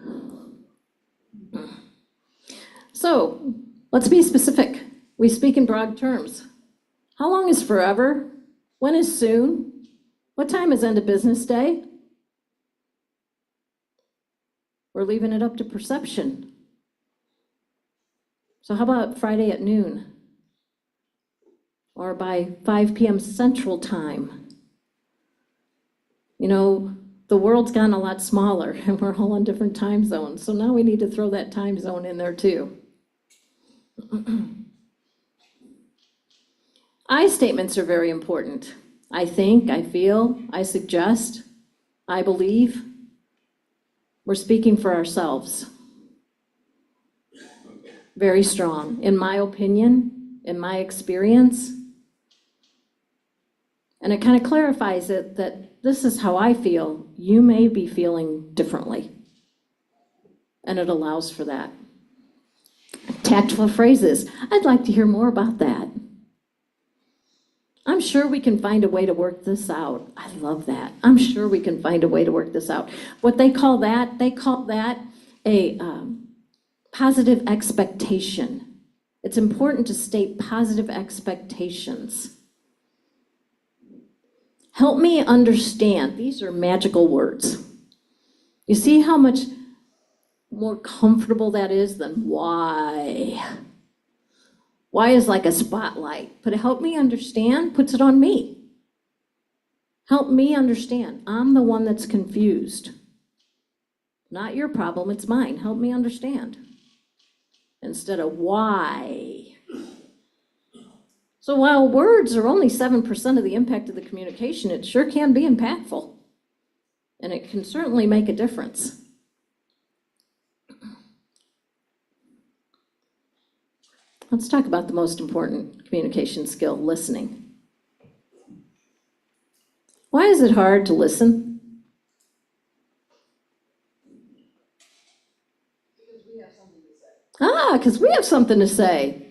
So let's be specific. We speak in broad terms. How long is forever? When is soon? What time is end of business day? We're leaving it up to perception. So how about Friday at noon? Or by 5 p.m. Central Time? the world's gotten a lot smaller and we're all on different time zones. So now we need to throw that time zone in there too. I statements are very important. I think, I feel, I suggest, I believe. We're speaking for ourselves. Very strong, in my opinion, in my experience. And it kind of clarifies it that this is how I feel. You may be feeling differently. And it allows for that. Tactful phrases. I'd like to hear more about that. I'm sure we can find a way to work this out. I love that. I'm sure we can find a way to work this out. What they call that a positive expectation. It's important to state positive expectations. Help me understand. These are magical words. You see how much more comfortable that is than why? Why is like a spotlight, but help me understand puts it on me. Help me understand. I'm the one that's confused. Not your problem, it's mine. Help me understand. Instead of why. So while words are only 7% of the impact of the communication, it sure can be impactful. And it can certainly make a difference. Let's talk about the most important communication skill, listening. Why is it hard to listen? Because we have something to say.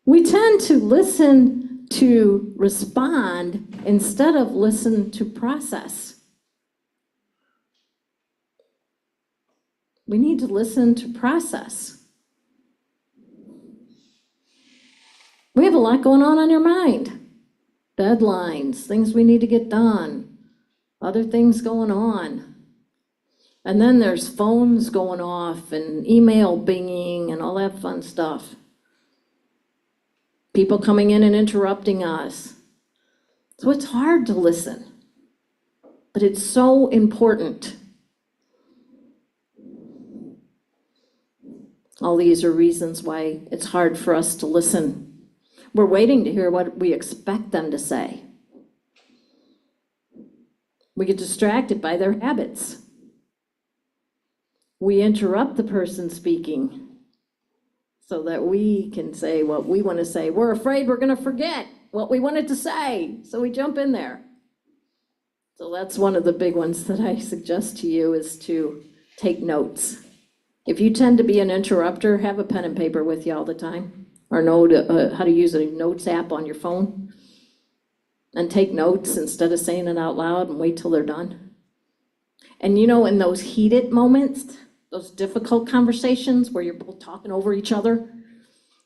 We tend to listen to respond instead of listen to process. We need to listen to process. We have a lot going on your mind. Deadlines, things we need to get done, other things going on. And then there's phones going off and email binging and all that fun stuff. People coming in and interrupting us. So it's hard to listen, but it's so important. All these are reasons why it's hard for us to listen. We're waiting to hear what we expect them to say. We get distracted by their habits. We interrupt the person speaking so that we can say what we want to say. We're afraid we're going to forget what we wanted to say, so we jump in there. So that's one of the big ones that I suggest to you is to take notes. If you tend to be an interrupter, have a pen and paper with you all the time. Or know how to use a notes app on your phone and take notes instead of saying it out loud and wait till they're done. And you know, in those heated moments, those difficult conversations where you're both talking over each other,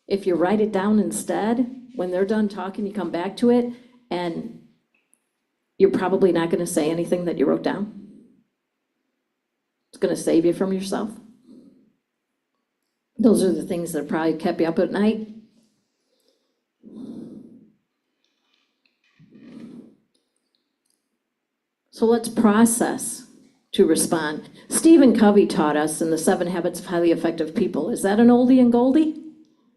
if you write it down instead, when they're done talking, you come back to it and you're probably not going to say anything that you wrote down. It's going to save you from yourself. Those are the things that probably kept you up at night. So let's process to respond. Stephen Covey taught us in the 7 Habits of Highly Effective People. Is that an oldie and goldie?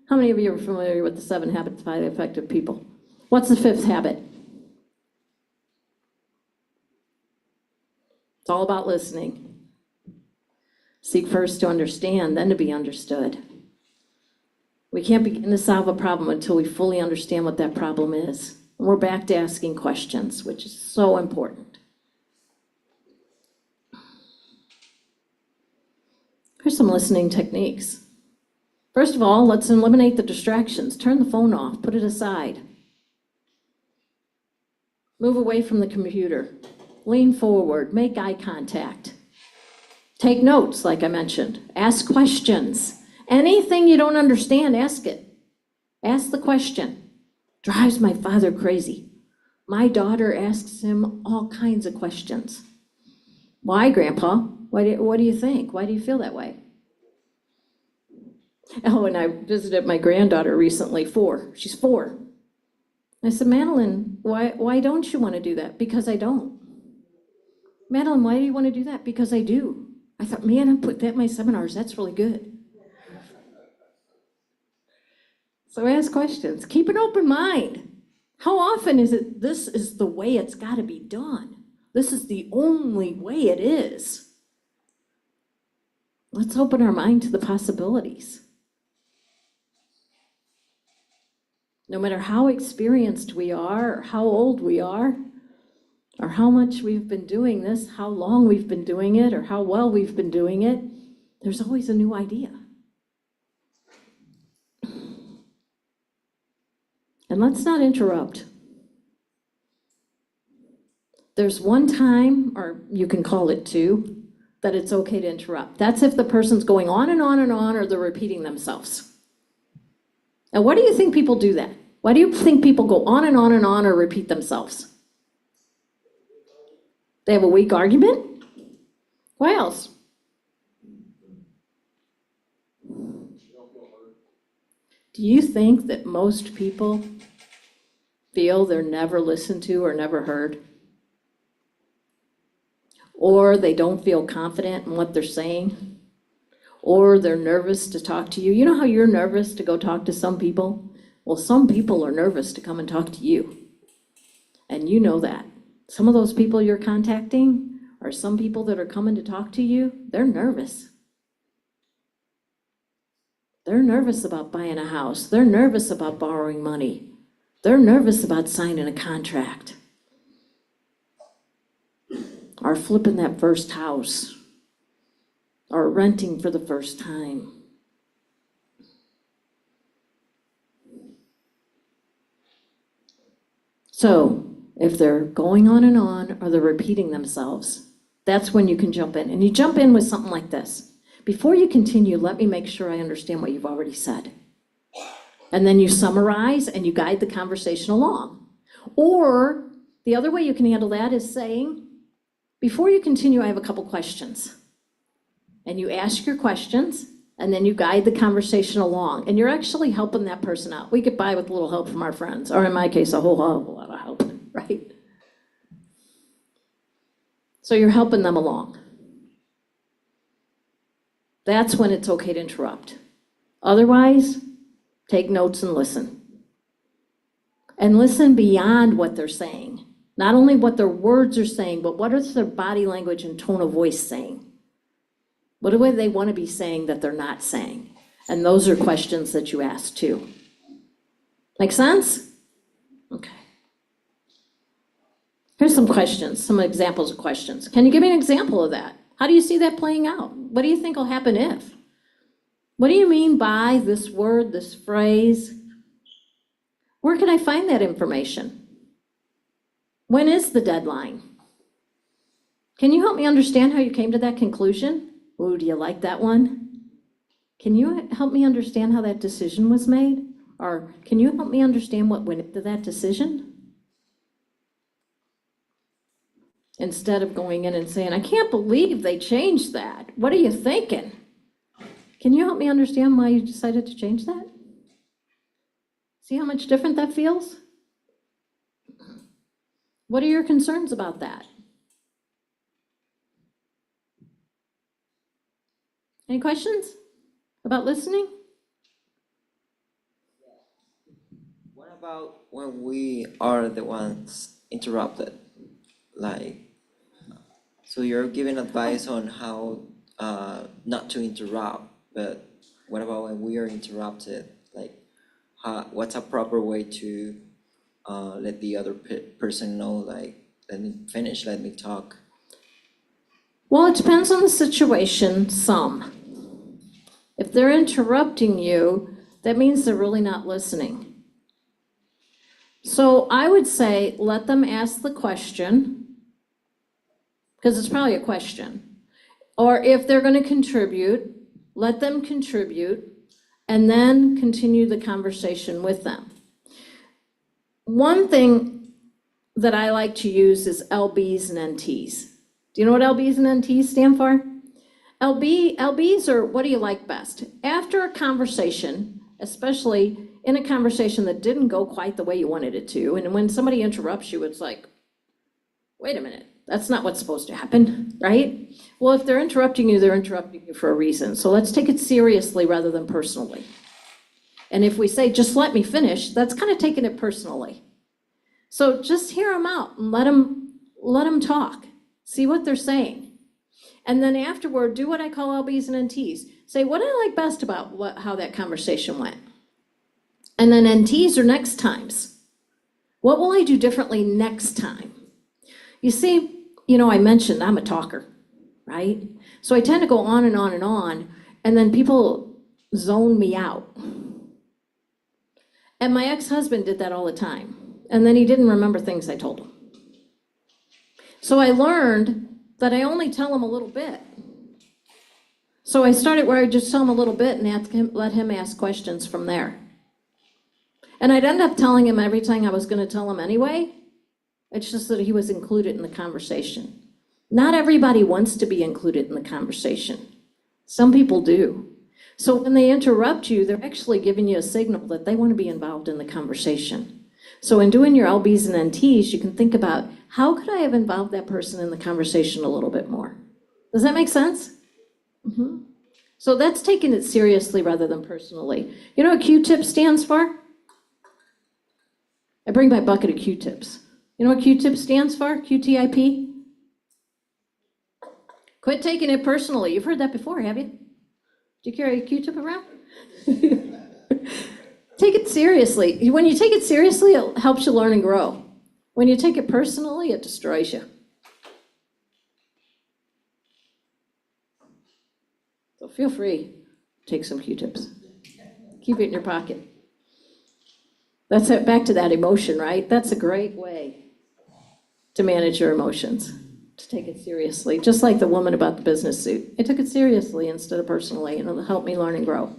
How many of you are familiar with the 7 Habits of Highly Effective People? What's the 5th habit? It's all about listening. Seek first to understand, then to be understood. We can't begin to solve a problem until we fully understand what that problem is. And we're back to asking questions, which is so important. Here's some listening techniques. First of all, let's eliminate the distractions. Turn the phone off, put it aside. Move away from the computer. Lean forward, make eye contact. Take notes, like I mentioned. Ask questions. Anything you don't understand, ask it. Ask the question. Drives my father crazy. My daughter asks him all kinds of questions. Why, Grandpa? What do you think? Why do you feel that way? Oh, and I visited my granddaughter recently, 4. She's 4. I said, Madeline, why don't you want to do that? Because I don't. Madeline, why do you want to do that? Because I do. I thought, man, I put that in my seminars. That's really good. So ask questions. Keep an open mind. How often is it, this is the way it's got to be done? This is the only way it is. Let's open our mind to the possibilities. No matter how experienced we are, or how old we are, or how much we've been doing this, how long we've been doing it, or how well we've been doing it, there's always a new idea. And let's not interrupt. There's one time, or you can call it two, that it's okay to interrupt. That's if the person's going on and on and on, or they're repeating themselves. Now, why do you think people do that? Why do you think people go on and on and on or repeat themselves? They have a weak argument? Why else? Do you think that most people feel they're never listened to or never heard? Or they don't feel confident in what they're saying? Or they're nervous to talk to you? You know how you're nervous to go talk to some people? Well, some people are nervous to come and talk to you. And you know that. Some of those people you're contacting are some people that are coming to talk to you. They're nervous. They're nervous about buying a house. They're nervous about borrowing money. They're nervous about signing a contract. Or flipping that first house. Or renting for the first time. So, if they're going on and on, or they're repeating themselves, that's when you can jump in. And you jump in with something like this. Before you continue, let me make sure I understand what you've already said. And then you summarize and you guide the conversation along. Or, the other way you can handle that is saying, before you continue, I have a couple questions. And you ask your questions, and then you guide the conversation along. And you're actually helping that person out. We get by with a little help from our friends, or in my case, a whole lot of help, right? So you're helping them along. That's when it's okay to interrupt. Otherwise, take notes and listen. And listen beyond what they're saying. Not only what their words are saying, but what is their body language and tone of voice saying? What do they want to be saying that they're not saying? And those are questions that you ask too. Make sense? Okay. Here's some questions, some examples of questions. Can you give me an example of that? How do you see that playing out? What do you think will happen if? What do you mean by this word, this phrase? Where can I find that information? When is the deadline? Can you help me understand how you came to that conclusion? Ooh, do you like that one? Can you help me understand how that decision was made? Or can you help me understand what went into that decision? Instead of going in and saying, I can't believe they changed that. What are you thinking? Can you help me understand why you decided to change that? See how much different that feels? What are your concerns about that? Any questions about listening? What about when we are the ones interrupted? Like, so you're giving advice on how not to interrupt, but what about when we are interrupted? Like, what's a proper way to let the other person know, like, let me finish, let me talk? Well, it depends on the situation, some. If they're interrupting you, that means they're really not listening. So I would say, let them ask the question, because it's probably a question. Or if they're going to contribute, let them contribute, and then continue the conversation with them. One thing that I like to use is LBs and NTs. Do you know what LBs and NTs stand for? LBs are, what do you like best? After a conversation, especially in a conversation that didn't go quite the way you wanted it to, and when somebody interrupts you, it's like, wait a minute, That's not what's supposed to happen, right? Well, if they're interrupting you for a reason. So let's take it seriously rather than personally. And if we say, just let me finish, that's kind of taking it personally. So just hear them out and let them talk. See what they're saying. And then afterward, do what I call LBs and NTs. Say, what did I like best about how that conversation went? And then NTs are next times. What will I do differently next time? You see, I mentioned I'm a talker, right? So I tend to go on and on and on, and then people zone me out. And my ex-husband did that all the time. And then he didn't remember things I told him. So I learned that I only tell him a little bit. So I started where I just tell him a little bit and let him ask questions from there. And I'd end up telling him everything I was going to tell him anyway. It's just that he was included in the conversation. Not everybody wants to be included in the conversation. Some people do. So when they interrupt you, they're actually giving you a signal that they want to be involved in the conversation. So in doing your LBs and NTs, you can think about, how could I have involved that person in the conversation a little bit more? Does that make sense? Mm-hmm. So that's taking it seriously rather than personally. You know what Q-tip stands for? I bring my bucket of Q-tips. You know what Q-tip stands for? QTIP? Quit taking it personally. You've heard that before, have you? Do you carry a Q-tip around? Take it seriously. When you take it seriously, it helps you learn and grow. When you take it personally, it destroys you. So feel free, take some Q-tips. Keep it in your pocket. That's it, back to that emotion, right? That's a great way to manage your emotions, to take it seriously. Just like the woman about the business suit. I took it seriously instead of personally, and it'll help me learn and grow.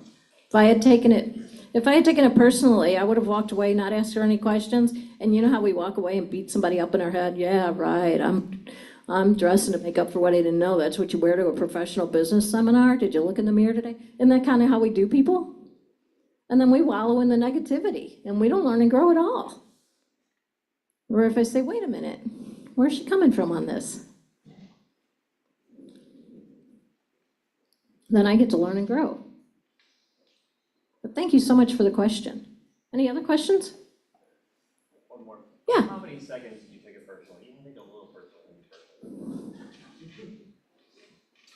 If I had taken it personally, I would have walked away, not asked her any questions. And you know how we walk away and beat somebody up in our head? Yeah, right, I'm dressing to make up for what I didn't know. That's what you wear to a professional business seminar? Did you look in the mirror today? Isn't that kind of how we do people? And then we wallow in the negativity, and we don't learn and grow at all. Or if I say, wait a minute, where's she coming from on this? Then I get to learn and grow. But thank you so much for the question. Any other questions? One more. Yeah. How many seconds did you take it personally? You can take it a little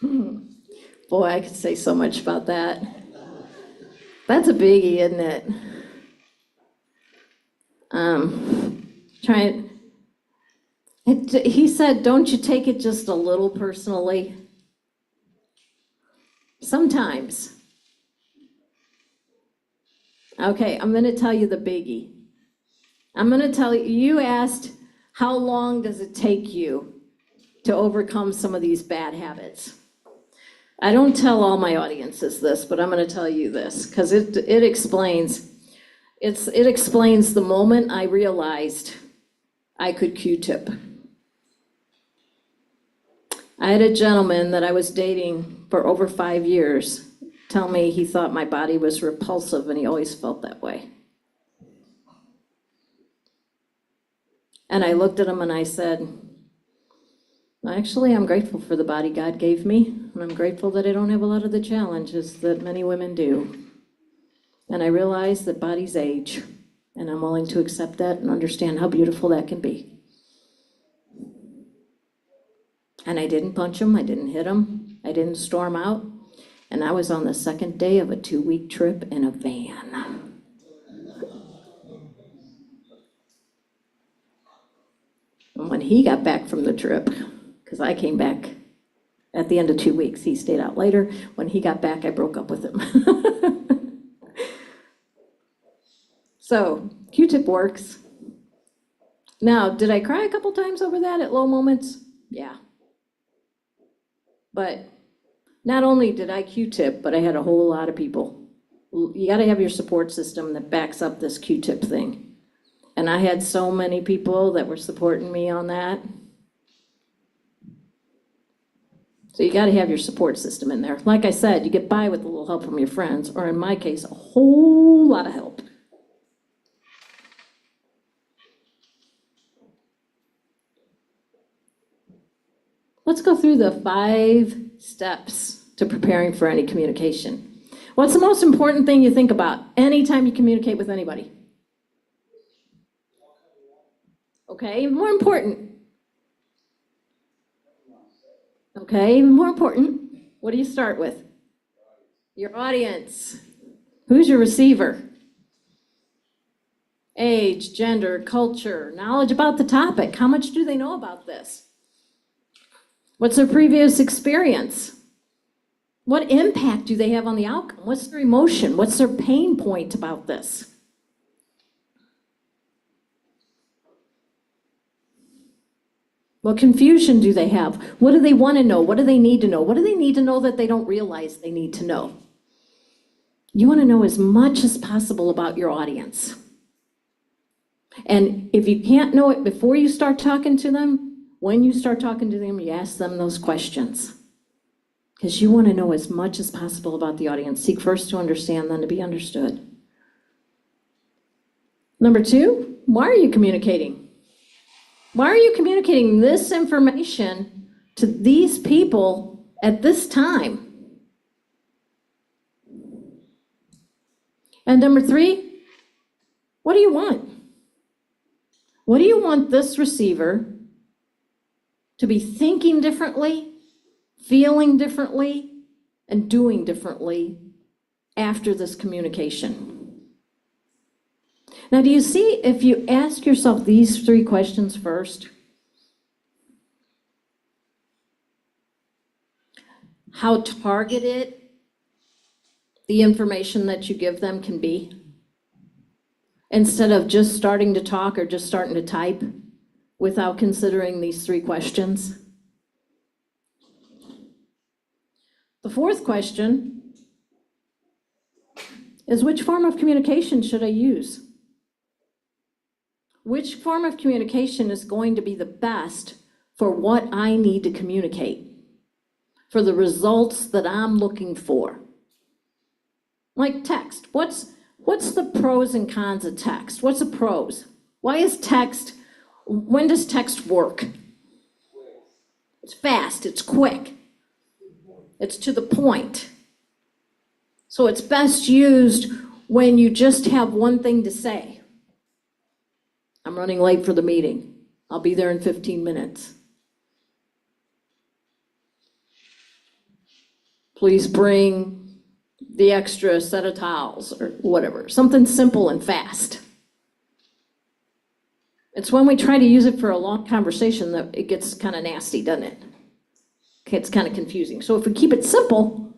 personally. Boy, I could say so much about that. That's a biggie, isn't it? He said, don't you take it just a little personally? Sometimes. Okay, I'm going to tell you the biggie. I'm going to tell you, you asked, how long does it take you to overcome some of these bad habits? I don't tell all my audiences this, but I'm going to tell you this, because it explains the moment I realized I could Q-tip. I had a gentleman that I was dating for over 5 years tell me he thought my body was repulsive, and he always felt that way. And I looked at him and I said, actually, I'm grateful for the body God gave me, and I'm grateful that I don't have a lot of the challenges that many women do. And I realized that bodies age, and I'm willing to accept that and understand how beautiful that can be. And I didn't punch him, I didn't hit him, I didn't storm out, and I was on the second day of a 2-week trip in a van. And when he got back from the trip, because I came back at the end of 2 weeks, he stayed out later. When he got back, I broke up with him. So, Q-tip works. Now, did I cry a couple times over that at low moments? Yeah. But not only did I Q-tip, but I had a whole lot of people. You gotta have your support system that backs up this Q-tip thing. And I had so many people that were supporting me on that. So you gotta have your support system in there. Like I said, you get by with a little help from your friends, or in my case, a whole lot of help. Let's go through the 5 steps to preparing for any communication. What's the most important thing you think about anytime you communicate with anybody? Okay, even more important. Okay, even more important. What do you start with? Your audience. Who's your receiver? Age, gender, culture, knowledge about the topic. How much do they know about this? What's their previous experience? What impact do they have on the outcome? What's their emotion? What's their pain point about this? What confusion do they have? What do they want to know? What do they need to know? What do they need to know that they don't realize they need to know? You want to know as much as possible about your audience. And if you can't know it before you start talking to them, when you start talking to them, you ask them those questions. Because you want to know as much as possible about the audience. Seek first to understand, then to be understood. Number 2, why are you communicating? Why are you communicating this information to these people at this time? And number 3, what do you want? What do you want this receiver to be thinking differently, feeling differently, and doing differently after this communication? Now, do you see, if you ask yourself these 3 questions first, how targeted the information that you give them can be? Instead of just starting to talk or just starting to type without considering these 3 questions. The 4th question is, which form of communication should I use? Which form of communication is going to be the best for what I need to communicate, for the results that I'm looking for? Like text. What's the pros and cons of text? What's the pros? Why is text, when does text work? It's fast, it's quick, it's to the point. So it's best used when you just have one thing to say. I'm running late for the meeting. I'll be there in 15 minutes. Please bring the extra set of towels or whatever. Something simple and fast. It's when we try to use it for a long conversation that it gets kind of nasty, doesn't it? It's kind of confusing. So if we keep it simple,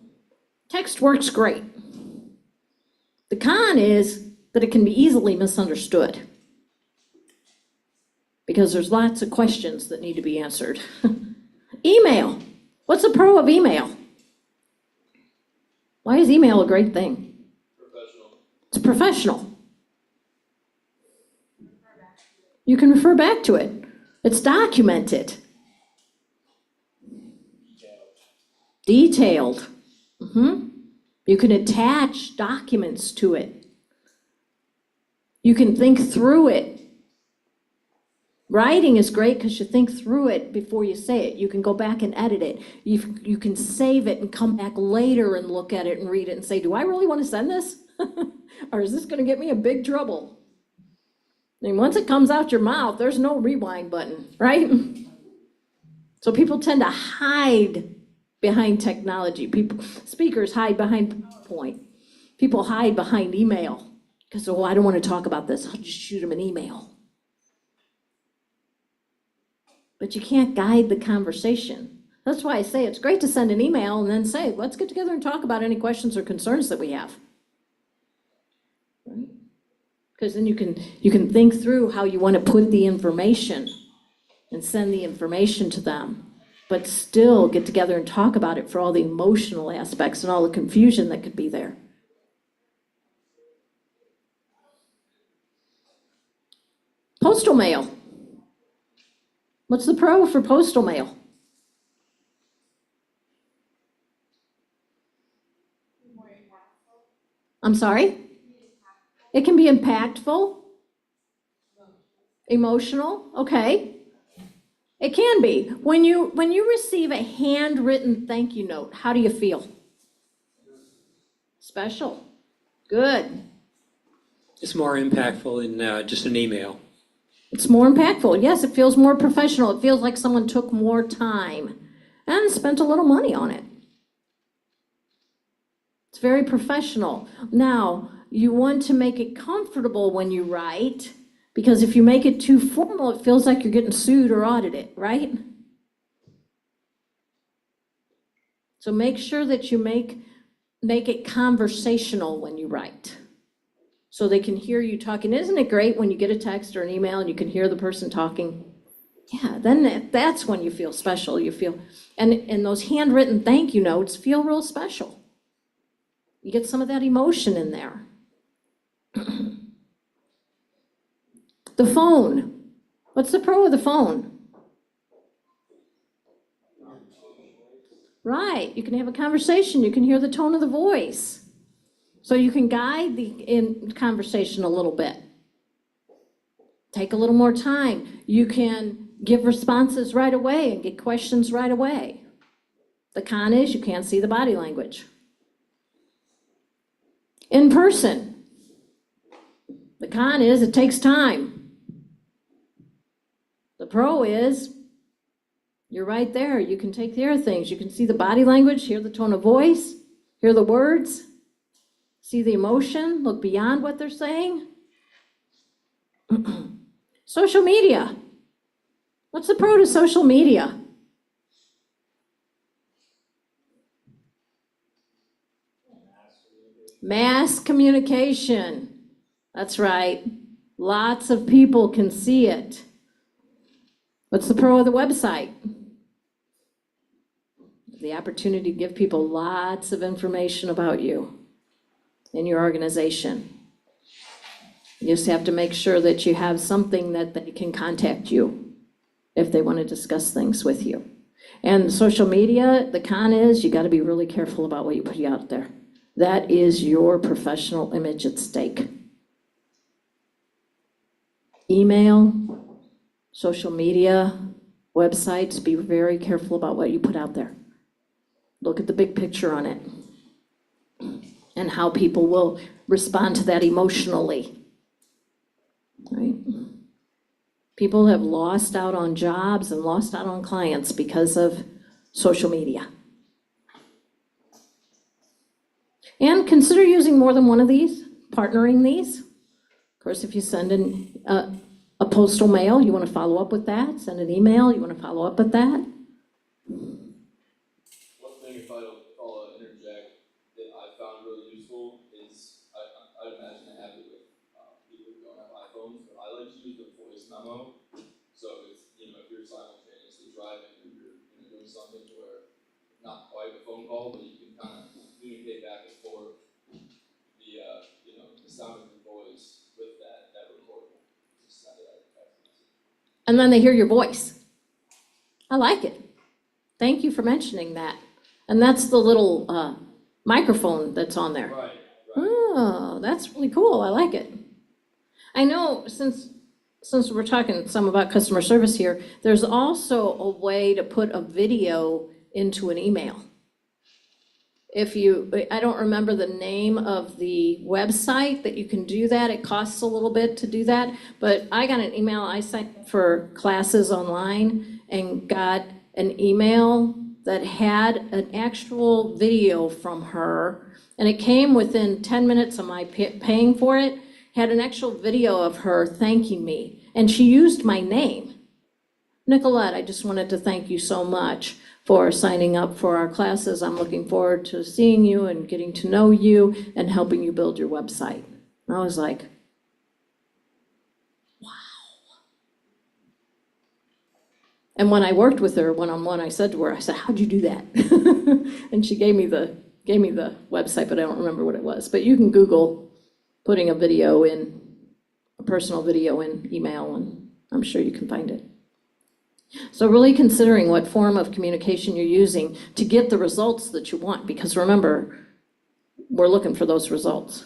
text works great. The con is that it can be easily misunderstood because there's lots of questions that need to be answered. Email. What's the pro of email? Why is email a great thing? Professional. It's professional. You can refer back to it. It's documented. Detailed. You can attach documents to it. You can think through it. Writing is great because you think through it before you say it. You can go back and edit it. You can save it and come back later and look at it and read it and say, do I really want to send this? Or is this going to get me in big trouble? And once it comes out your mouth, there's no rewind button, right? So people tend to hide behind technology. Speakers hide behind PowerPoint. People hide behind email because, oh, I don't want to talk about this. I'll just shoot them an email. But you can't guide the conversation. That's why I say it's great to send an email and then say, let's get together and talk about any questions or concerns that we have. Right? Because then you can think through how you want to put the information and send the information to them, but still get together and talk about it for all the emotional aspects and all the confusion that could be there. Postal mail. What's the pro for postal mail? I'm sorry? It can be impactful. Emotional, okay. It can be. When you receive a handwritten thank you note, how do you feel? Special. Good. It's more impactful than just an email. It's more impactful. Yes, it feels more professional. It feels like someone took more time and spent a little money on it. It's very professional. Now, you want to make it comfortable when you write, because if you make it too formal, it feels like you're getting sued or audited, right? So make sure that you make it conversational when you write, so they can hear you talking. Isn't it great when you get a text or an email and you can hear the person talking? Yeah, then that's when you feel special. You feel, and those handwritten thank you notes feel real special. You get some of that emotion in there. The phone. What's the pro of the phone? Right, you can have a conversation. You can hear the tone of the voice. So you can guide the conversation a little bit. Take a little more time. You can give responses right away and get questions right away. The con is you can't see the body language. In person. The con is it takes time. The pro is you're right there. You can take care of things. You can see the body language, hear the tone of voice, hear the words, see the emotion, look beyond what they're saying. Social media. What's the pro to social media? Mass communication. That's right. Lots of people can see it. What's the pro of the website? The opportunity to give people lots of information about you and your organization. You just have to make sure that you have something that they can contact you if they want to discuss things with you. And social media, the con is you got to be really careful about what you put out there. That is your professional image at stake. Email, social media, websites, be very careful about what you put out there. Look at the big picture on it and how people will respond to that emotionally, right? People have lost out on jobs and lost out on clients because of social media. And consider using more than one of these, partnering these. Of course, if you send in a postal mail, you want to follow up with that. Send an email, you want to follow up with that. One thing, if I'll interject, that I found really useful is, I'd imagine it happens with people who don't have iPhones, but I like to use the voice memo. So it's, if you're simultaneously driving or you're doing something where not quite a phone call, but you can kind of communicate back and forth via, the sound of your voice with that recording. Just send it out as a text message. And then they hear your voice. I like it. Thank you for mentioning that. And that's the little microphone that's on there. Right. Oh, that's really cool. I like it. I know since we're talking some about customer service here, there's also a way to put a video into an email. I don't remember the name of the website that you can do that. It costs a little bit to do that, but I got an email. I signed up for classes online and got an email that had an actual video from her, and it came within 10 minutes of my paying for it, had an actual video of her thanking me, and she used my name. Nicolette, I just wanted to thank you so much for signing up for our classes. I'm looking forward to seeing you and getting to know you and helping you build your website. And I was like, wow. And when I worked with her one-on-one, I said to her, how'd you do that? And she gave me the website, but I don't remember what it was. But you can Google putting a personal video in email, and I'm sure you can find it. So really considering what form of communication you're using to get the results that you want, because remember, we're looking for those results.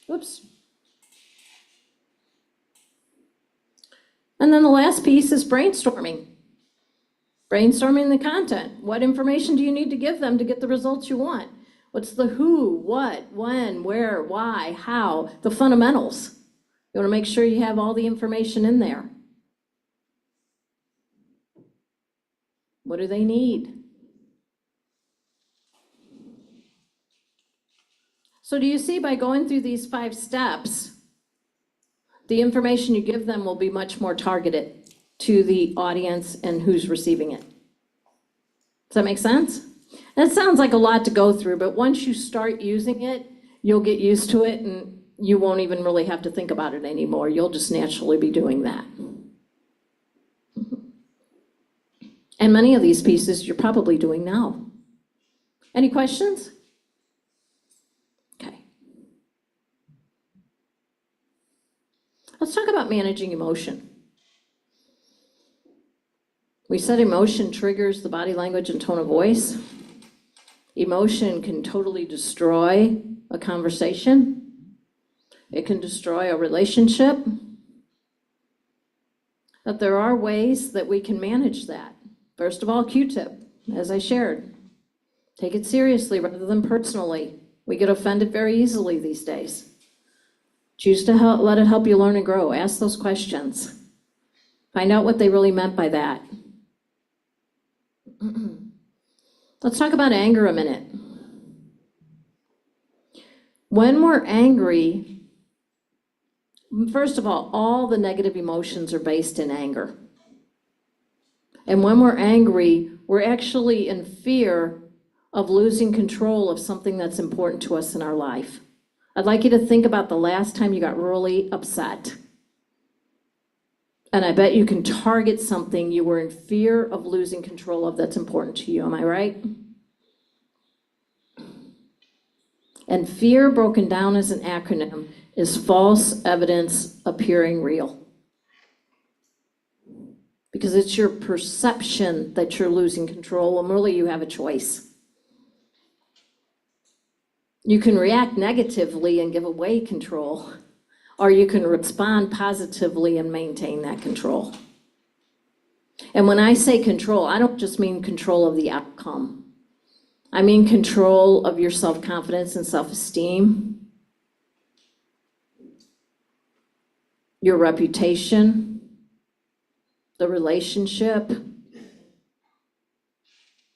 Whoops. And then the last piece is brainstorming. Brainstorming the content. What information do you need to give them to get the results you want? What's the who, what, when, where, why, how, the fundamentals. You want to make sure you have all the information in there. What do they need? So do you see, by going through these 5 steps, the information you give them will be much more targeted to the audience and who's receiving it. Does that make sense? That sounds like a lot to go through, but once you start using it, you'll get used to it and you won't even really have to think about it anymore. You'll just naturally be doing that. And many of these pieces you're probably doing now. Any questions? Okay. Let's talk about managing emotion. We said emotion triggers the body language and tone of voice. Emotion can totally destroy a conversation. It can destroy a relationship. But there are ways that we can manage that. First of all, Q-tip, as I shared. Take it seriously rather than personally. We get offended very easily these days. Choose to let it help you learn and grow. Ask those questions. Find out what they really meant by that. Let's talk about anger a minute. When we're angry, first of all the negative emotions are based in anger. And when we're angry, we're actually in fear of losing control of something that's important to us in our life. I'd like you to think about the last time you got really upset. And I bet you can target something you were in fear of losing control of that's important to you, am I right? And fear, broken down as an acronym, is false evidence appearing real. Because it's your perception that you're losing control when really you have a choice. You can react negatively and give away control, or you can respond positively and maintain that control. And when I say control, I don't just mean control of the outcome. I mean control of your self-confidence and self-esteem, your reputation, the relationship,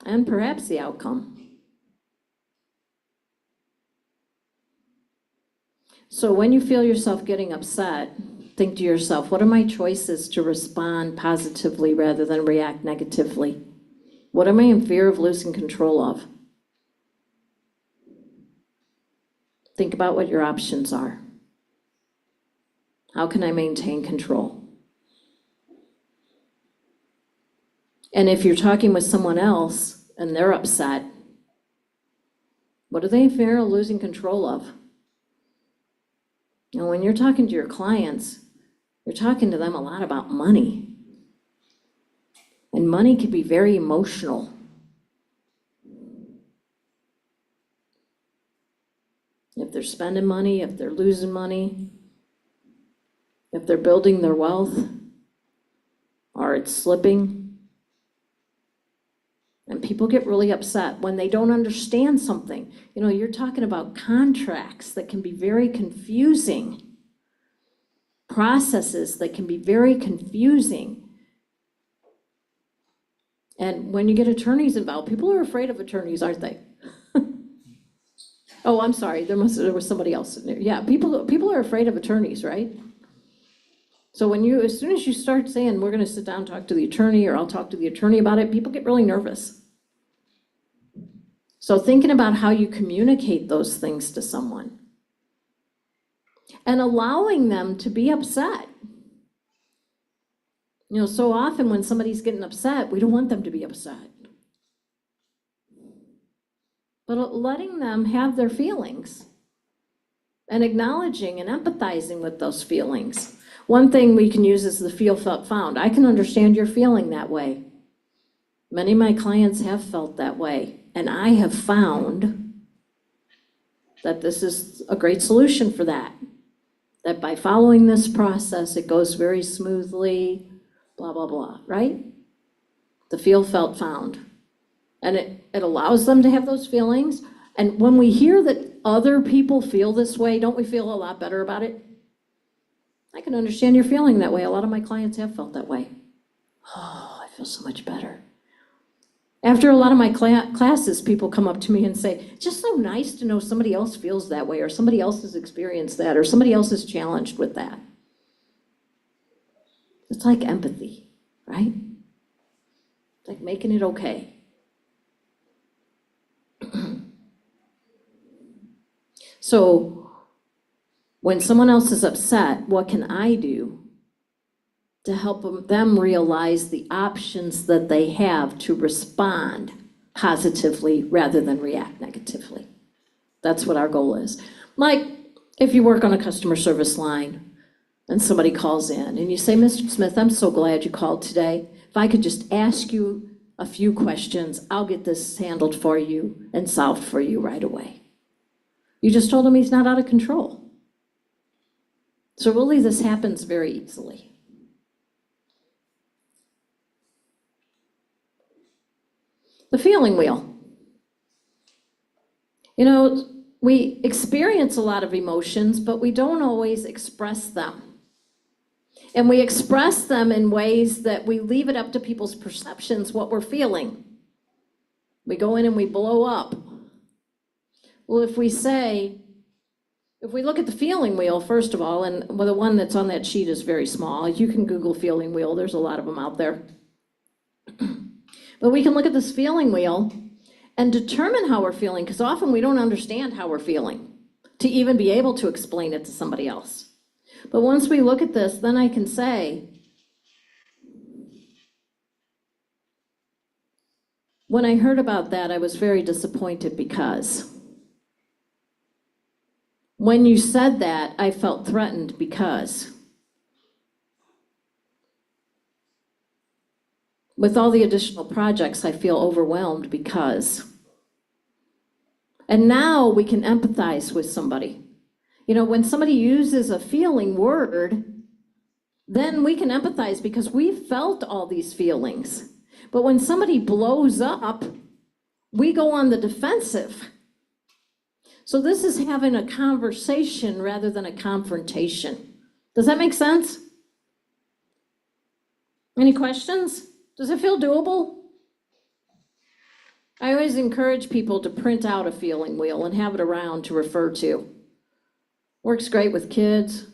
and perhaps the outcome. So when you feel yourself getting upset, think to yourself, what are my choices to respond positively rather than react negatively? What am I in fear of losing control of? Think about what your options are. How can I maintain control? And if you're talking with someone else and they're upset, what are they in fear of losing control of? You know, when you're talking to your clients, you're talking to them a lot about money. And money can be very emotional. If they're spending money, if they're losing money, if they're building their wealth, or it's slipping. And people get really upset when they don't understand something. You know, you're talking about contracts that can be very confusing, processes that can be very confusing. And when you get attorneys involved, people are afraid of attorneys, aren't they? Oh, I'm sorry, there was somebody else in there. Yeah, people are afraid of attorneys, right? So as soon as you start saying, we're gonna sit down and talk to the attorney, or I'll talk to the attorney about it, people get really nervous. So thinking about how you communicate those things to someone and allowing them to be upset. You know, so often when somebody's getting upset, we don't want them to be upset. But letting them have their feelings and acknowledging and empathizing with those feelings. One thing we can use is the feel, felt, found. I can understand you're feeling that way. Many of my clients have felt that way, and I have found that this is a great solution for that. That by following this process, it goes very smoothly, blah, blah, blah, right? The feel, felt, found. And it allows them to have those feelings. And when we hear that other people feel this way, don't we feel a lot better about it? I can understand you're feeling that way. A lot of my clients have felt that way. Oh, I feel so much better. After a lot of my classes, people come up to me and say, it's just so nice to know somebody else feels that way, or somebody else has experienced that, or somebody else is challenged with that. It's like empathy, right? It's like making it okay. So when someone else is upset, what can I do to help them realize the options that they have to respond positively rather than react negatively? That's what our goal is. Like if you work on a customer service line and somebody calls in and you say, Mr. Smith, I'm so glad you called today. If I could just ask you a few questions, I'll get this handled for you and solved for you right away. You just told him he's not out of control. So really this happens very easily. The feeling wheel. You know, we experience a lot of emotions, but we don't always express them. And we express them in ways that we leave it up to people's perceptions what we're feeling. We go in and we blow up. Well, if we look at the feeling wheel, first of all, and well, the one that's on that sheet is very small. You can Google feeling wheel, there's a lot of them out there. But we can look at this feeling wheel and determine how we're feeling, because often we don't understand how we're feeling to even be able to explain it to somebody else. But once we look at this, then I can say, when I heard about that, I was very disappointed because when you said that, I felt threatened because with all the additional projects, I feel overwhelmed because. And now we can empathize with somebody. You know, when somebody uses a feeling word, then we can empathize because we've felt all these feelings. But when somebody blows up, we go on the defensive. So this is having a conversation rather than a confrontation. Does that make sense? Any questions? Does it feel doable? I always encourage people to print out a feeling wheel and have it around to refer to. Works great with kids.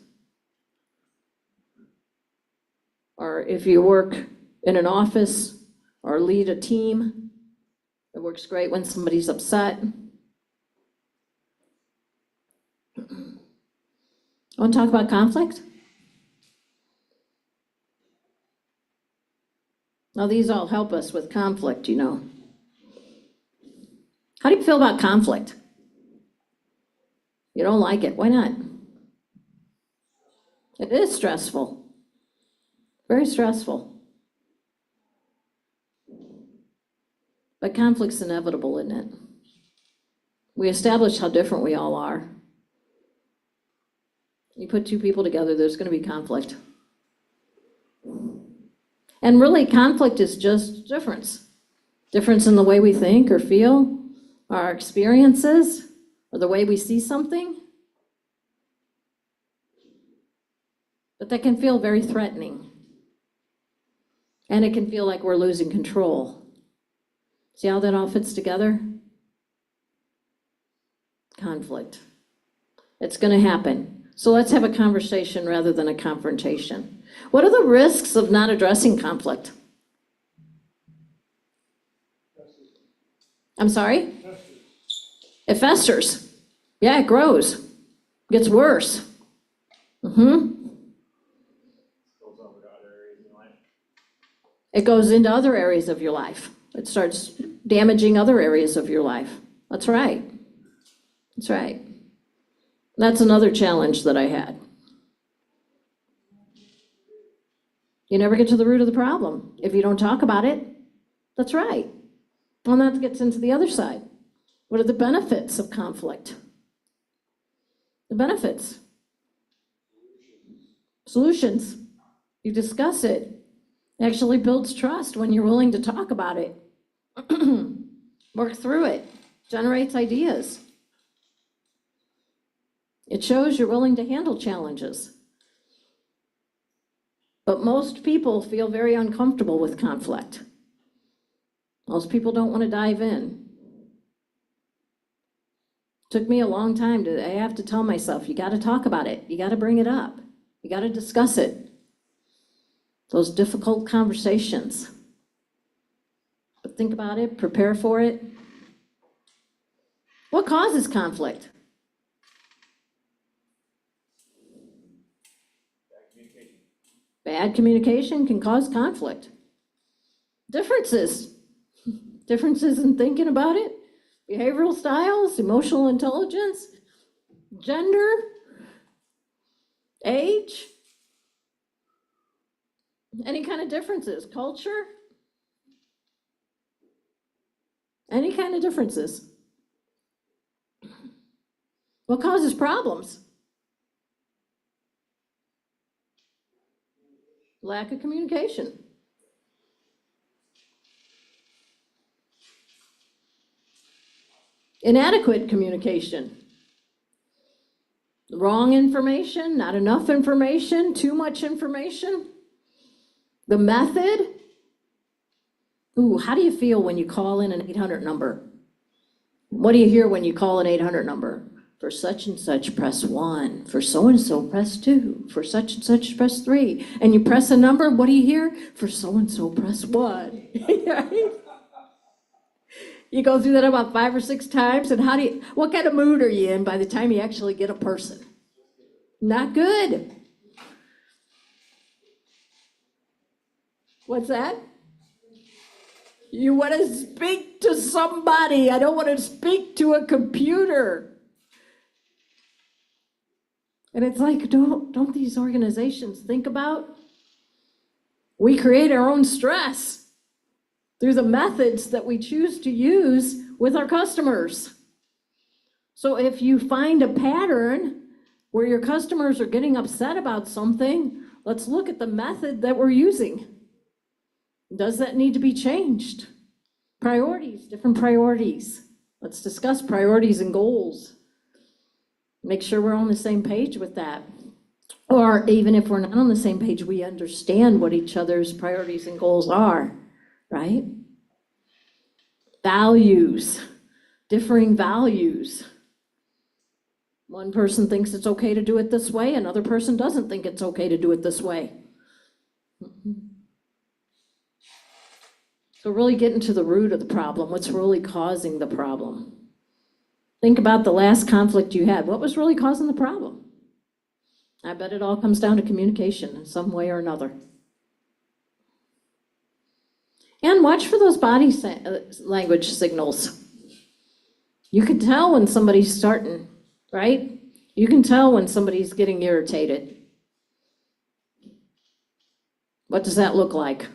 Or if you work in an office or lead a team, it works great when somebody's upset. Want to talk about conflict? Now these all help us with conflict, you know. How do you feel about conflict? You don't like it, why not? It is stressful, very stressful. But conflict's inevitable, isn't it? We establish how different we all are. You put two people together, there's going to be conflict. And really, conflict is just difference. Difference in the way we think or feel, our experiences, or the way we see something. But that can feel very threatening. And it can feel like we're losing control. See how that all fits together? Conflict. It's going to happen. So let's have a conversation rather than a confrontation. What are the risks of not addressing conflict? I'm sorry? It festers. Yeah, it grows. Gets worse. It goes into other areas of your life. It starts damaging other areas of your life. That's right. That's right. That's another challenge that I had. You never get to the root of the problem if you don't talk about it. That's right. And that gets into the other side. What are the benefits of conflict? The benefits. Solutions. You discuss it. Actually builds trust when you're willing to talk about it. Work through it, generates ideas. It shows you're willing to handle challenges. But most people feel very uncomfortable with conflict. Most people don't want to dive in. Took me a long time I have to tell myself, you got to talk about it. You got to bring it up. You got to discuss it. Those difficult conversations. But think about it, prepare for it. What causes conflict? Bad communication can cause conflict. Differences. Differences in thinking about it, behavioral styles, emotional intelligence, gender, age, any kind of differences, culture, any kind of differences. What causes problems? Lack of communication. Inadequate communication. Wrong information, not enough information, too much information. The method. Ooh, how do you feel when you call in an 800 number? What do you hear when you call an 800 number? For such and such, press 1. For so and so, press 2. For such and such, press 3. And you press a number, what do you hear? For so and so, press 1. Right? You go through that about 5 or 6 times, and what kind of mood are you in by the time you actually get a person? Not good. What's that? You want to speak to somebody. I don't want to speak to a computer. And it's like, don't these organizations think about? We create our own stress through the methods that we choose to use with our customers. So if you find a pattern where your customers are getting upset about something, let's look at the method that we're using. Does that need to be changed? Priorities, different priorities. Let's discuss priorities and goals. Make sure we're on the same page with that. Or even if we're not on the same page, we understand what each other's priorities and goals are, right? Values, differing values. One person thinks it's okay to do it this way, another person doesn't think it's okay to do it this way. So really getting to the root of the problem, what's really causing the problem. Think about the last conflict you had. What was really causing the problem? I bet it all comes down to communication in some way or another. And watch for those body language signals. You can tell when somebody's starting, right? You can tell when somebody's getting irritated. What does that look like?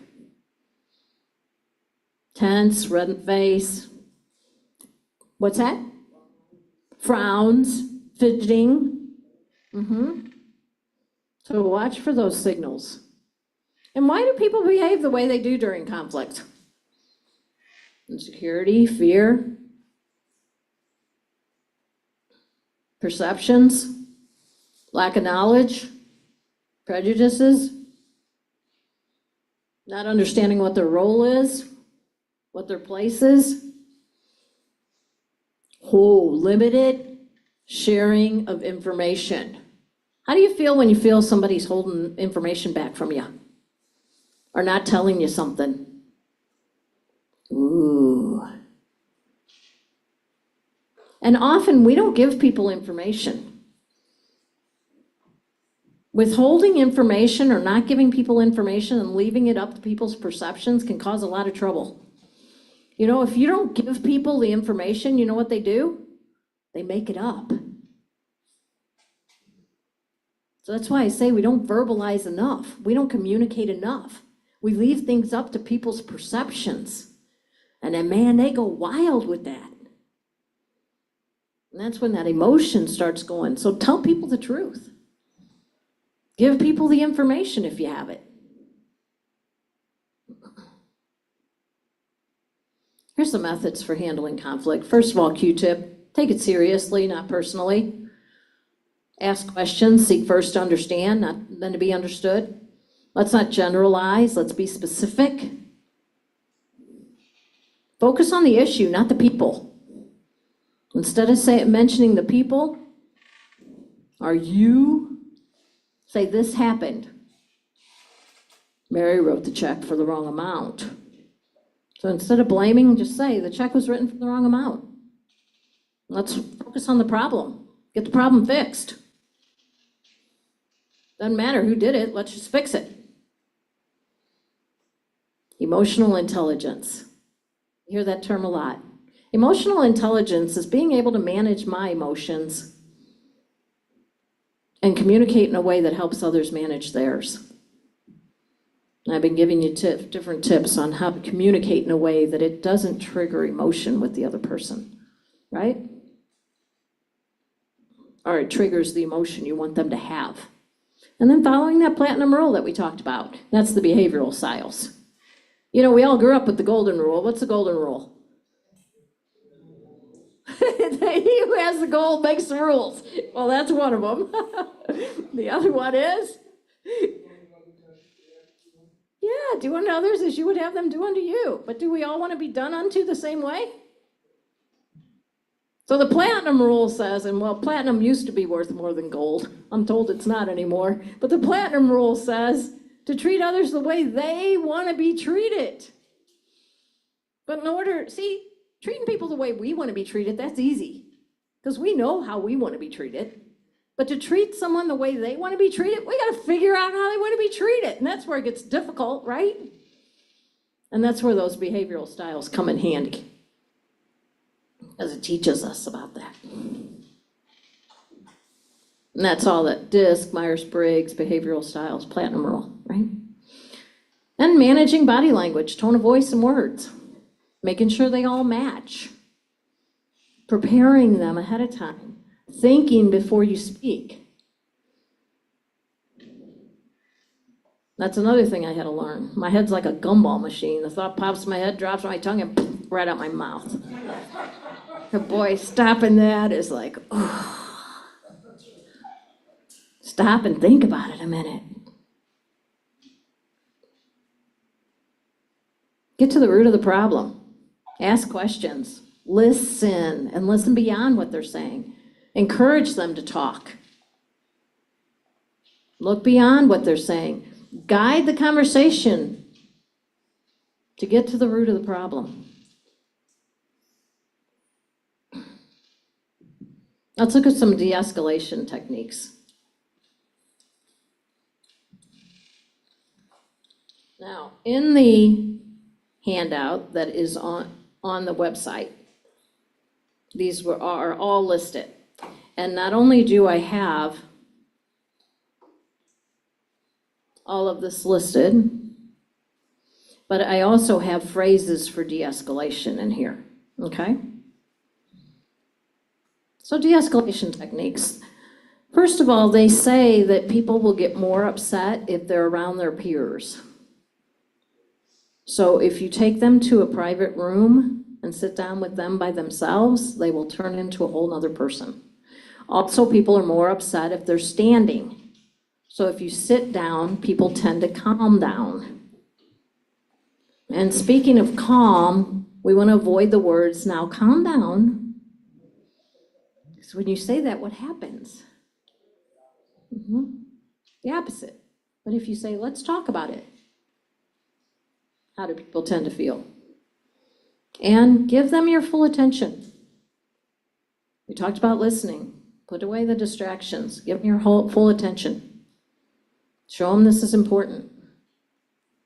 Tense, red face. What's that? Frowns, fidgeting. So watch for those signals. And why do people behave the way they do during conflict? Insecurity, fear, perceptions, lack of knowledge, prejudices, not understanding what their role is, what their place is. Limited sharing of information. How do you feel when you feel somebody's holding information back from you or not telling you something? Ooh. And often we don't give people information. Withholding information or not giving people information and leaving it up to people's perceptions can cause a lot of trouble. You know, if you don't give people the information, you know what they do? They make it up. So that's why I say we don't verbalize enough. We don't communicate enough. We leave things up to people's perceptions. And then, man, they go wild with that. And that's when that emotion starts going. So tell people the truth. Give people the information if you have it. Here's some methods for handling conflict. First of all, Q-tip, take it seriously, not personally. Ask questions, seek first to understand, not then to be understood. Let's not generalize, let's be specific. Focus on the issue, not the people. Instead of mentioning the people, say this happened. Mary wrote the check for the wrong amount. So instead of blaming, just say the check was written for the wrong amount. Let's focus on the problem. Get the problem fixed. Doesn't matter who did it, let's just fix it. Emotional intelligence. You hear that term a lot. Emotional intelligence is being able to manage my emotions and communicate in a way that helps others manage theirs. And I've been giving you different tips on how to communicate in a way that it doesn't trigger emotion with the other person, right? Or it triggers the emotion you want them to have. And then following that platinum rule that we talked about, that's the behavioral styles. You know, we all grew up with the golden rule. What's the golden rule? He who has the gold makes the rules. Well, that's one of them. The other one is, yeah, do unto others as you would have them do unto you. But do we all want to be done unto the same way? So the platinum rule says, and well, platinum used to be worth more than gold. I'm told it's not anymore. But the platinum rule says to treat others the way they want to be treated. But treating people the way we want to be treated, that's easy. Because we know how we want to be treated. But to treat someone the way they want to be treated, we got to figure out how they want to be treated. And that's where it gets difficult, right? And that's where those behavioral styles come in handy. Because it teaches us about that. And that's all that DISC, Myers-Briggs, behavioral styles, platinum rule, right? And managing body language, tone of voice and words. Making sure they all match. Preparing them ahead of time. Thinking before you speak. That's another thing I had to learn. My head's like a gumball machine. The thought pops in my head, drops on my tongue, and right out my mouth. But boy, stopping that is like, oh. Stop and think about it a minute. Get to the root of the problem. Ask questions. Listen, and listen beyond what they're saying. Encourage them to talk. Look beyond what they're saying. Guide the conversation to get to the root of the problem. Let's look at some de-escalation techniques. Now, in the handout that is on the website, these are all listed. And not only do I have all of this listed, but I also have phrases for de-escalation in here, okay? So de-escalation techniques. First of all, they say that people will get more upset if they're around their peers. So if you take them to a private room and sit down with them by themselves, they will turn into a whole nother person. Also, people are more upset if they're standing. So if you sit down, people tend to calm down. And speaking of calm, we want to avoid the words, now calm down. So when you say that, what happens? The opposite. But if you say, let's talk about it, how do people tend to feel? And give them your full attention. We talked about listening. Put away the distractions. Give them your full attention. Show them this is important.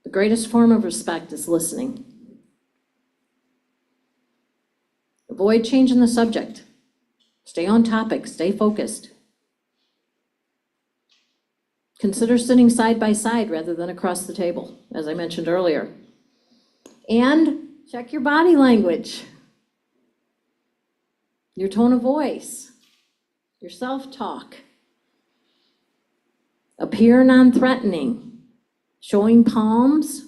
The greatest form of respect is listening. Avoid changing the subject. Stay on topic. Stay focused. Consider sitting side by side rather than across the table, as I mentioned earlier. And check your body language, your tone of voice, your self-talk. Appear non-threatening. Showing palms,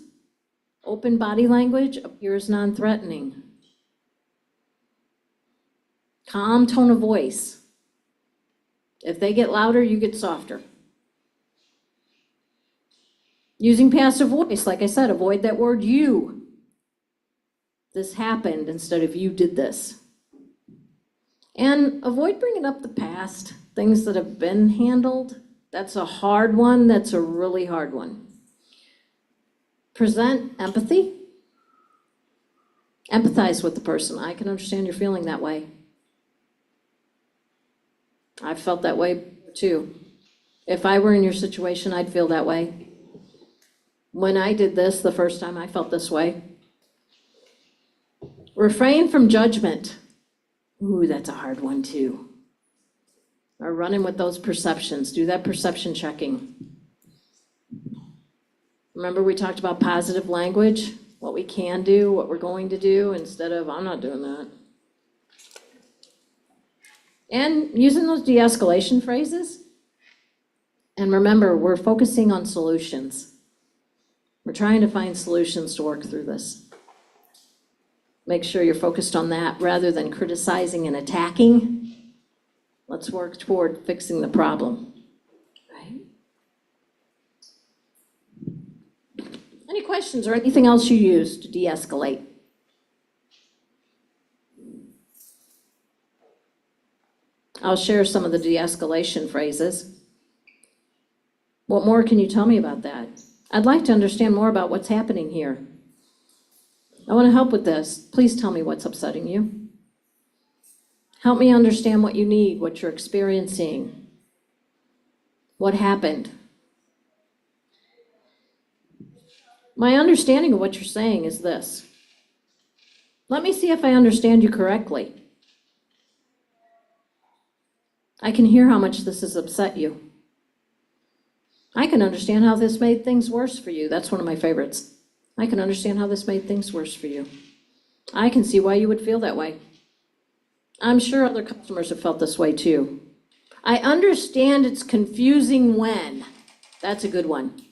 open body language appears non-threatening. Calm tone of voice. If they get louder, you get softer. Using passive voice, like I said, avoid that word you. This happened instead of you did this. And avoid bringing up the past, things that have been handled. That's a hard one. That's a really hard one. Present empathy. Empathize with the person. I can understand you're feeling that way. I've felt that way too. If I were in your situation, I'd feel that way. When I did this the first time, I felt this way. Refrain from judgment. Ooh, that's a hard one too. Or running with those perceptions. Do that perception checking. Remember we talked about positive language? What we can do, what we're going to do, instead of, I'm not doing that. And using those de-escalation phrases. And remember, we're focusing on solutions. We're trying to find solutions to work through this. Make sure you're focused on that rather than criticizing and attacking. Let's work toward fixing the problem, right? Any questions or anything else you use to de-escalate? I'll share some of the de-escalation phrases. What more can you tell me about that? I'd like to understand more about what's happening here. I want to help with this. Please tell me what's upsetting you. Help me understand what you need, what you're experiencing, what happened. My understanding of what you're saying is this. Let me see if I understand you correctly. I can hear how much this has upset you. I can understand how this made things worse for you. That's one of my favorites. I can understand how this made things worse for you. I can see why you would feel that way. I'm sure other customers have felt this way too. I understand it's confusing when. That's a good one.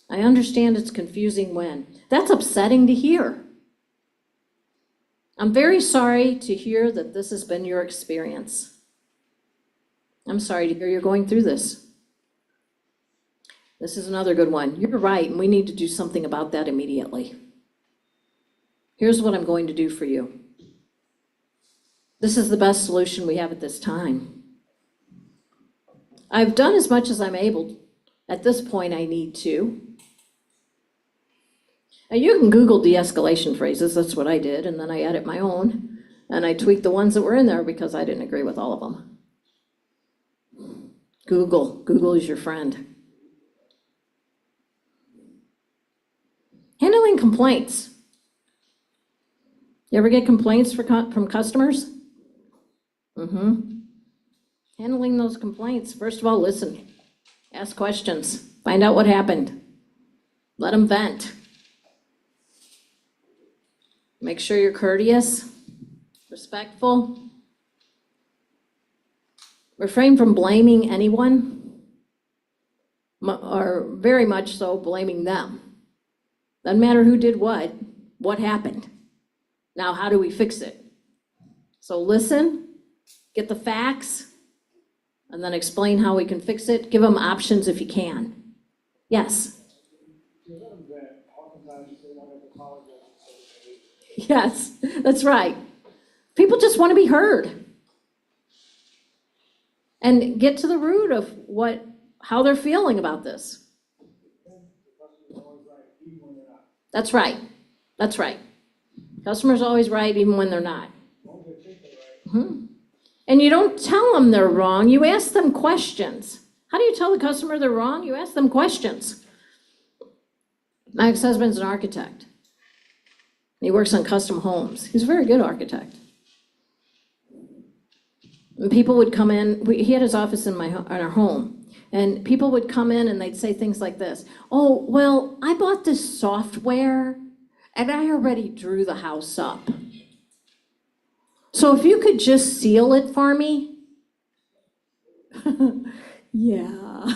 I understand it's confusing when. That's upsetting to hear. I'm very sorry to hear that this has been your experience. I'm sorry to hear you're going through this. This is another good one. You're right, and we need to do something about that immediately. Here's what I'm going to do for you. This is the best solution we have at this time. I've done as much as I'm able. At this point, I need to. Now, you can Google de-escalation phrases. That's what I did, and then I edit my own, and I tweaked the ones that were in there because I didn't agree with all of them. Google is your friend. Handling complaints. You ever get complaints from customers? Handling those complaints. First of all, listen. Ask questions. Find out what happened. Let them vent. Make sure you're courteous, respectful. Refrain from blaming anyone, or very much so blaming them. Doesn't matter who did what happened. Now, how do we fix it? So listen, get the facts, and then explain how we can fix it. Give them options if you can. Yes? Yes, that's right. People just want to be heard. And get to the root of how they're feeling about this. That's right. That's right. Customer's always right even when they're not. And you don't tell them they're wrong, you ask them questions. How do you tell the customer they're wrong? You ask them questions. My ex-husband's an architect. He works on custom homes. He's a very good architect. And people would come in, he had his office in our home, and people would come in and they'd say things like this. Oh, well, I bought this software and I already drew the house up. So if you could just seal it for me. Yeah.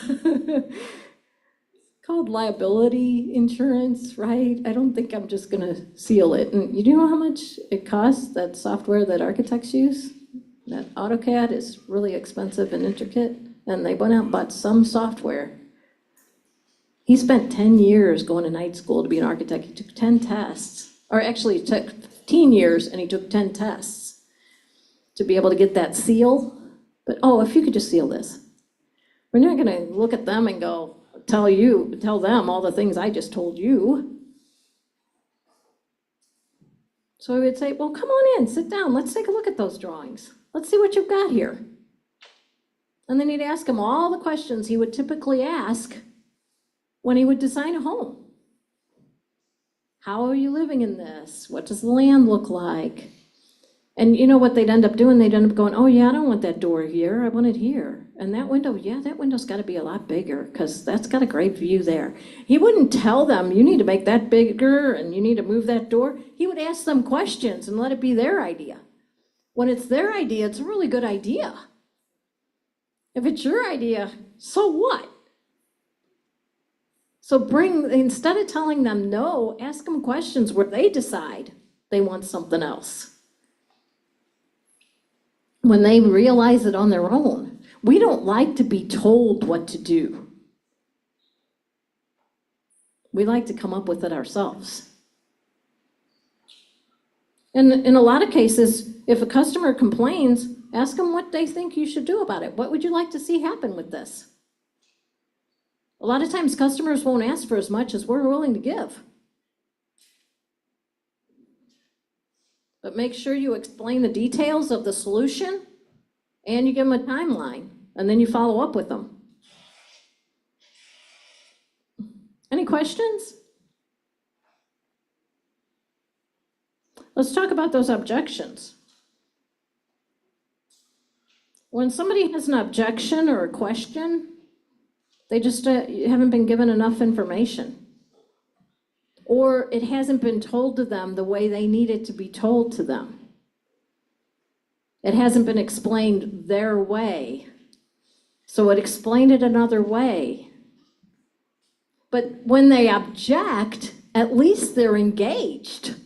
Called liability insurance, right? I don't think I'm just gonna seal it. And you know how much it costs, that software that architects use? That AutoCAD is really expensive and intricate, and they went out and bought some software. He spent 10 years going to night school to be an architect. He took 10 tests, or actually it took 15 years and he took 10 tests to be able to get that seal. But, oh, if you could just seal this. We're not gonna look at them and go, tell them all the things I just told you. So we would say, well, come on in, sit down, let's take a look at those drawings. Let's see what you've got here. And then he'd ask him all the questions he would typically ask when he would design a home. How are you living in this? What does the land look like? And you know what they'd end up doing? They'd end up going, oh yeah, I don't want that door here, I want it here. And that window, yeah, that window's gotta be a lot bigger because that's got a great view there. He wouldn't tell them, you need to make that bigger and you need to move that door. He would ask them questions and let it be their idea. When it's their idea, it's a really good idea. If it's your idea, so what? So instead of telling them no, ask them questions where they decide they want something else. When they realize it on their own. We don't like to be told what to do. We like to come up with it ourselves. And in a lot of cases, if a customer complains, ask them what they think you should do about it. What would you like to see happen with this? A lot of times customers won't ask for as much as we're willing to give. But make sure you explain the details of the solution and you give them a timeline and then you follow up with them. Any questions? Let's talk about those objections. When somebody has an objection or a question, they just haven't been given enough information. Or it hasn't been told to them the way they need it to be told to them. It hasn't been explained their way. So it explained it another way. But when they object, at least they're engaged.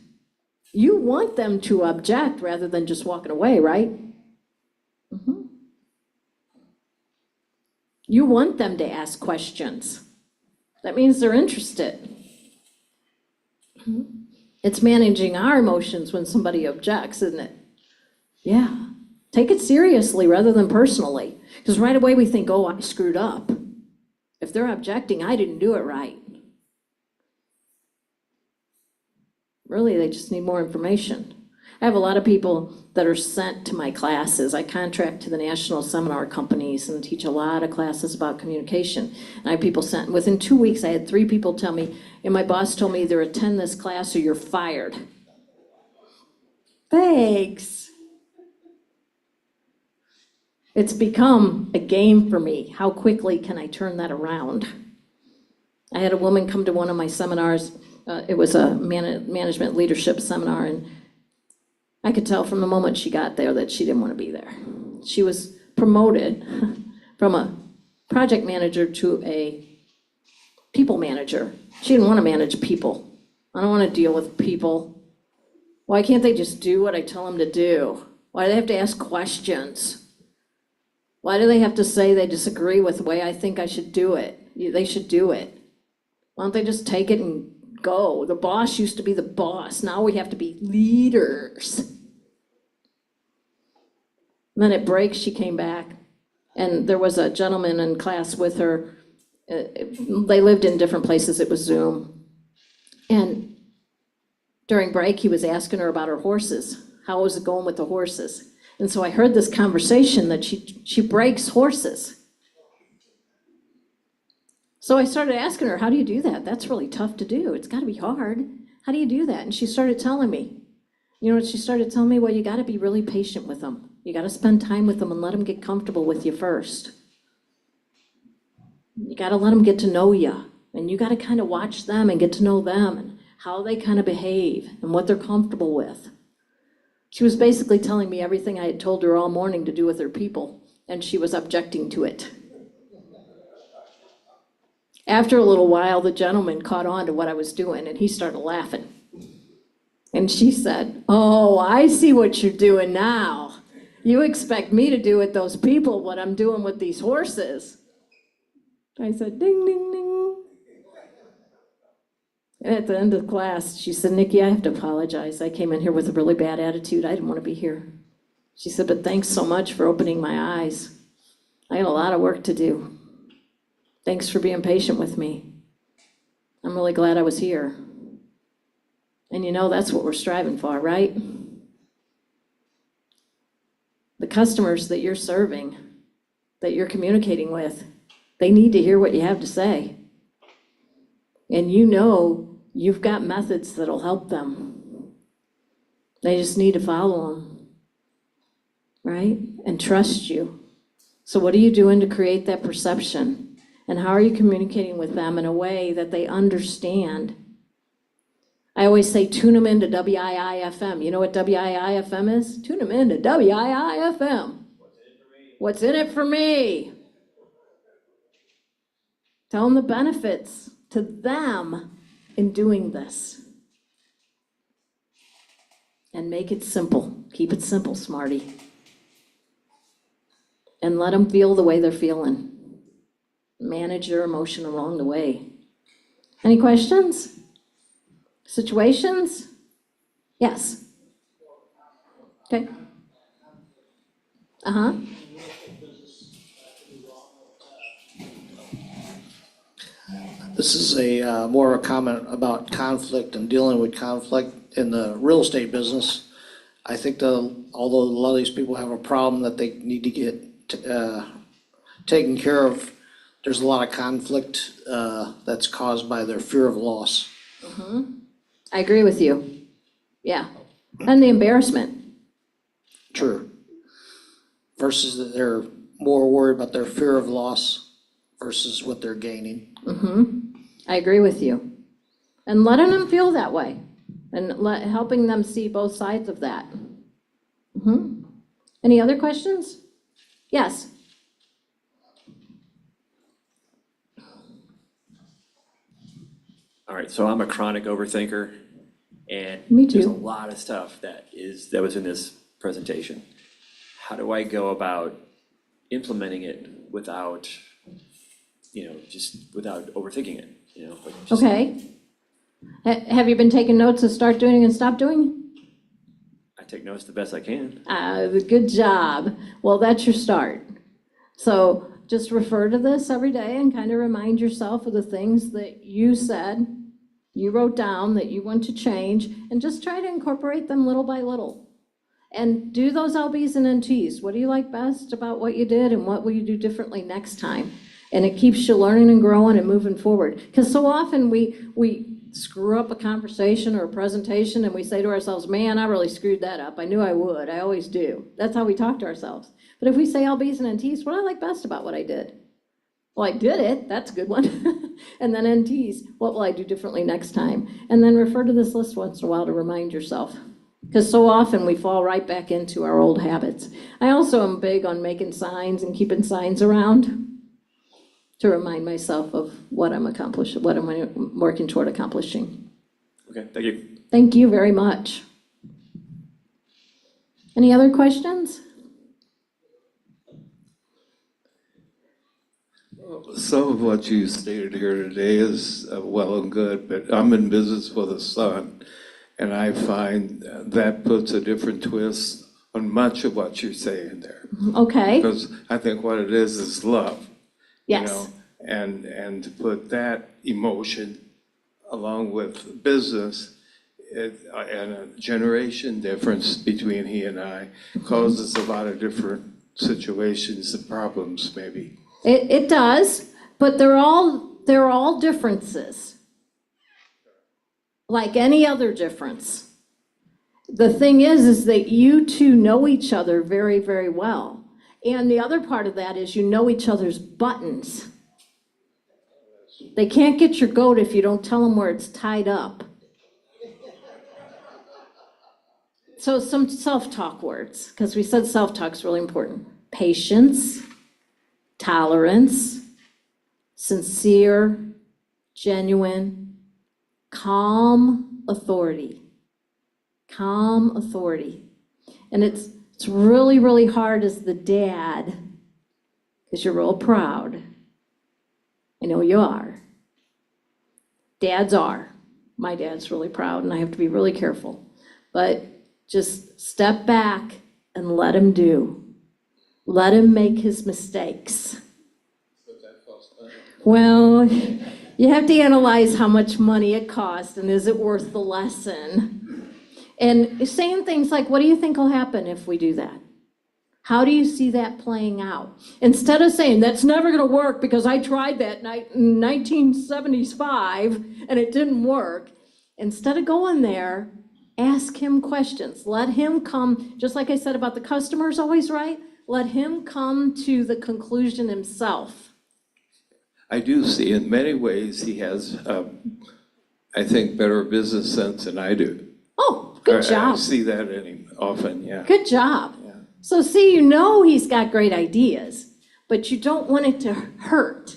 You want them to object rather than just walking away, right? Mm-hmm. You want them to ask questions. That means they're interested. It's managing our emotions when somebody objects, isn't it? Yeah. Take it seriously rather than personally. Because right away we think, oh, I screwed up. If they're objecting, I didn't do it right. Really, they just need more information. I have a lot of people that are sent to my classes. I contract to the national seminar companies and teach a lot of classes about communication. And I have people sent, within 2 weeks, I had 3 people tell me, and my boss told me either attend this class or you're fired. Thanks. It's become a game for me. How quickly can I turn that around? I had a woman come to one of my seminars. It was a management leadership seminar, and I could tell from the moment she got there that she didn't want to be there. She was promoted from a project manager to a people manager. She didn't want to manage people. I don't want to deal with people. Why can't they just do what I tell them to do? Why do they have to ask questions? Why do they have to say they disagree with the way I think I should do it? They should do it. Why don't they just take it and go? The boss used to be the boss. Now we have to be leaders. And then at break, she came back, and there was a gentleman in class with her. They lived in different places. It was Zoom. And during break, he was asking her about her horses. How was it going with the horses? And so I heard this conversation that she breaks horses. So I started asking her, how do you do that? That's really tough to do. It's got to be hard. How do you do that? And she started telling me. You know what she started telling me? Well, you got to be really patient with them. You got to spend time with them and let them get comfortable with you first. You got to let them get to know you. And you got to kind of watch them and get to know them and how they kind of behave and what they're comfortable with. She was basically telling me everything I had told her all morning to do with her people, and she was objecting to it. After a little while, the gentleman caught on to what I was doing, and he started laughing. And she said, oh, I see what you're doing now. You expect me to do with those people what I'm doing with these horses. I said, ding, ding, ding. And at the end of class, she said, Nikki, I have to apologize. I came in here with a really bad attitude. I didn't want to be here. She said, but thanks so much for opening my eyes. I had a lot of work to do. Thanks for being patient with me. I'm really glad I was here. And you know, that's what we're striving for, right? The customers that you're serving, that you're communicating with, they need to hear what you have to say. And you know you've got methods that'll help them. They just need to follow them, right? And trust you. So what are you doing to create that perception? And how are you communicating with them in a way that they understand? I always say tune them into WIIFM. You know what WIIFM is? Tune them into WIIFM. What's in it for me? Tell them the benefits to them in doing this. And make it simple. Keep it simple, smarty. And let them feel the way they're feeling. Manage their emotion along the way. Any questions? Situations? Yes. Okay. Uh-huh. This is a more of a comment about conflict and dealing with conflict in the real estate business. I think although a lot of these people have a problem that they need to get taken care of, there's a lot of conflict that's caused by their fear of loss. I agree with you. Yeah. And the embarrassment. True. Versus that they're more worried about their fear of loss versus what they're gaining. I agree with you. And letting them feel that way. And helping them see both sides of that. Any other questions? Yes. All right, so I'm a chronic overthinker, and Me too. there's a lot of stuff that was in this presentation. How do I go about implementing it without, just without overthinking it, like just- Okay. Have you been taking notes of start doing and stop doing? I take notes the best I can. Good job. Well, that's your start. So just refer to this every day and kind of remind yourself of the things that you said, you wrote down that you want to change, and just try to incorporate them little by little. And do those LBs and NTs. What do you like best about what you did, and what will you do differently next time? And it keeps you learning and growing and moving forward. Because so often we screw up a conversation or a presentation and we say to ourselves, man, I really screwed that up. I knew I would. I always do. That's how we talk to ourselves. But if we say LBs and NTs, what do I like best about what I did? Well, I did it. That's a good one. And then NTs, what will I do differently next time? And then refer to this list once in a while to remind yourself. Because so often we fall right back into our old habits. I also am big on making signs and keeping signs around to remind myself of what I'm working toward accomplishing. Okay, thank you. Thank you very much. Any other questions? Some of what you stated here today is well and good, but I'm in business for the sun, and I find that puts a different twist on much of what you're saying there. Okay. Because I think what it is love. Yes. And to put that emotion along with business and a generation difference between he and I causes a lot of different situations and problems maybe. It does, but they're all differences. Like any other difference. The thing is that you two know each other very, very well. And the other part of that is you know each other's buttons. They can't get your goat if you don't tell them where it's tied up. So some self-talk words, because we said self-talk's really important. Patience, tolerance, sincere, genuine, calm authority. Calm authority. And it's It's really, really hard as the dad, because you're real proud. I know you are. Dads are. My dad's really proud, and I have to be really careful. But just step back and let him do. Let him make his mistakes. Well, you have to analyze how much money it costs, and is it worth the lesson? And saying things like, what do you think will happen if we do that? How do you see that playing out? Instead of saying, that's never gonna work because I tried that in 1975 and it didn't work, instead of going there, ask him questions. Let him come, just like I said about the customers always right, let him come to the conclusion himself. I do see in many ways he has, I think, better business sense than I do. Oh, good I job. see that in him often, yeah. Good job. So see, you know he's got great ideas, but you don't want it to hurt.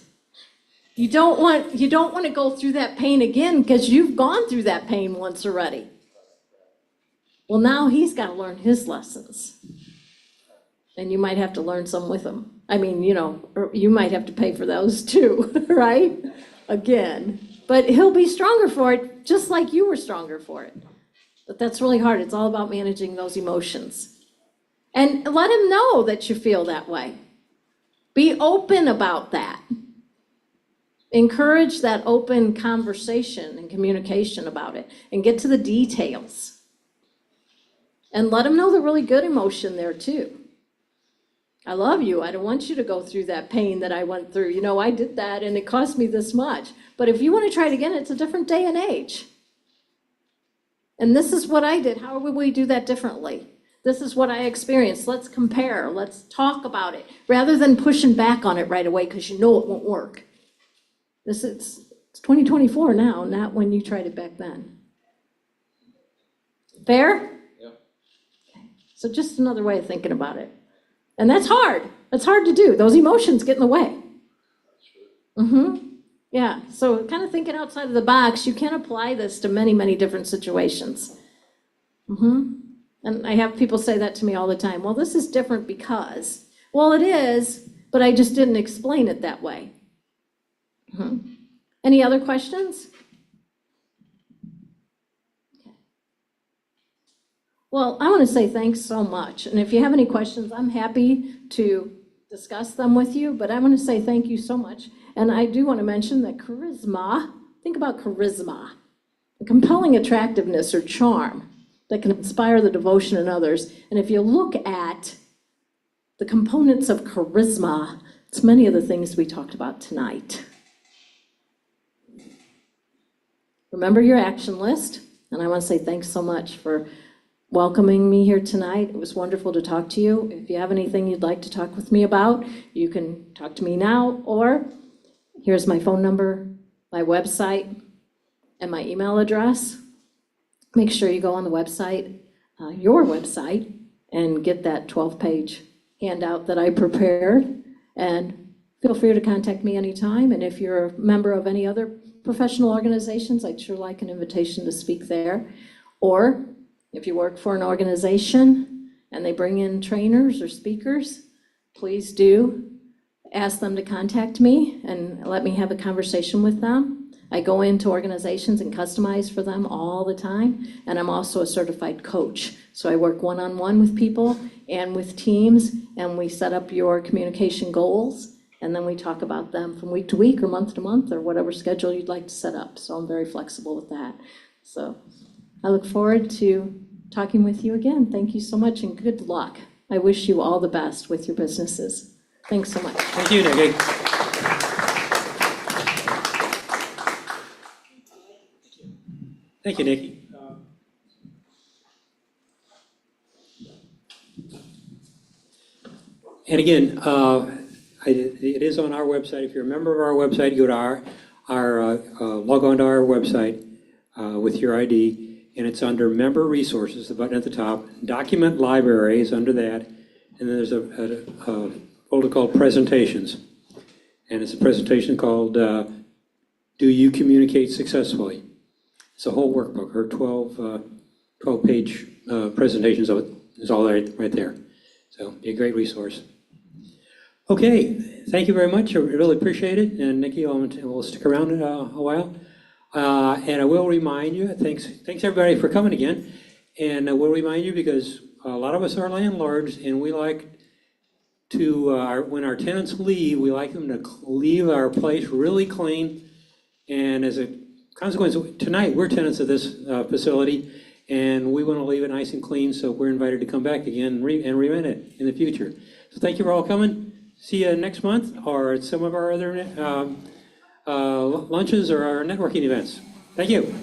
You don't want to go through that pain again because you've gone through that pain once already. Well, now he's got to learn his lessons. And you might have to learn some with him. I mean, or you might have to pay for those too, right? Again. But he'll be stronger for it, just like you were stronger for it. But that's really hard. It's all about managing those emotions. And let him know that you feel that way. Be open about that. Encourage that open conversation and communication about it and get to the details. And let him know the really good emotion there too. I love you. I don't want you to go through that pain that I went through. I did that and it cost me this much. But if you want to try it again, it's a different day and age. And this is what I did. How would we do that differently? This is what I experienced. Let's compare. Let's talk about it rather than pushing back on it right away because you know it won't work. It's 2024 now, not when you tried it back then. Fair? Yeah. Okay. So just another way of thinking about it. And that's hard. That's hard to do. Those emotions get in the way. Yeah, so kind of thinking outside of the box, you can apply this to many, many different situations. And I have people say that to me all the time. Well, this is different because, well, it is, but I just didn't explain it that way. Any other questions? Okay. Well, I want to say thanks so much. And if you have any questions, I'm happy to discuss them with you, but I want to say thank you so much. And I do want to mention that charisma, think about charisma, a compelling attractiveness or charm that can inspire the devotion in others. And if you look at the components of charisma, it's many of the things we talked about tonight. Remember your action list, and I want to say thanks so much for welcoming me here tonight. It was wonderful to talk to you. If you have anything you'd like to talk with me about, you can talk to me now, or here's my phone number, my website, and my email address. Make sure you go on the website, your website, and get that 12-page handout that I prepared. And feel free to contact me anytime. And if you're a member of any other professional organizations, I'd sure like an invitation to speak there. Or if you work for an organization and they bring in trainers or speakers, please do ask them to contact me and let me have a conversation with them. I go into organizations and customize for them all the time, and I'm also a certified coach. So I work one-on-one with people and with teams, and we set up your communication goals, and then we talk about them from week to week or month to month or whatever schedule you'd like to set up. So I'm very flexible with that. So I look forward to talking with you again. Thank you so much and good luck. I wish you all the best with your businesses. Thanks so much. Thank you, Nicki. Thank you, Nicki. And again, it is on our website. If you're a member of our website, go to log on to our website with your ID, and it's under Member Resources, the button at the top. Document Library is under that, and then there's a folder called Presentations, and it's a presentation called Do You Communicate Successfully? It's a whole workbook, or 12-page presentations of it is all right there. So be a great resource. Okay, thank you very much. I really appreciate it. And Nicki will stick around a while. And I will remind you, thanks everybody for coming again. And I will remind you because a lot of us are landlords and we like to, when our tenants leave, we like them to leave our place really clean. And as a consequence, tonight, we're tenants of this facility, and we want to leave it nice and clean, so we're invited to come back again and re-rent it in the future. So thank you for all coming. See you next month, or at some of our other lunches or our networking events. Thank you.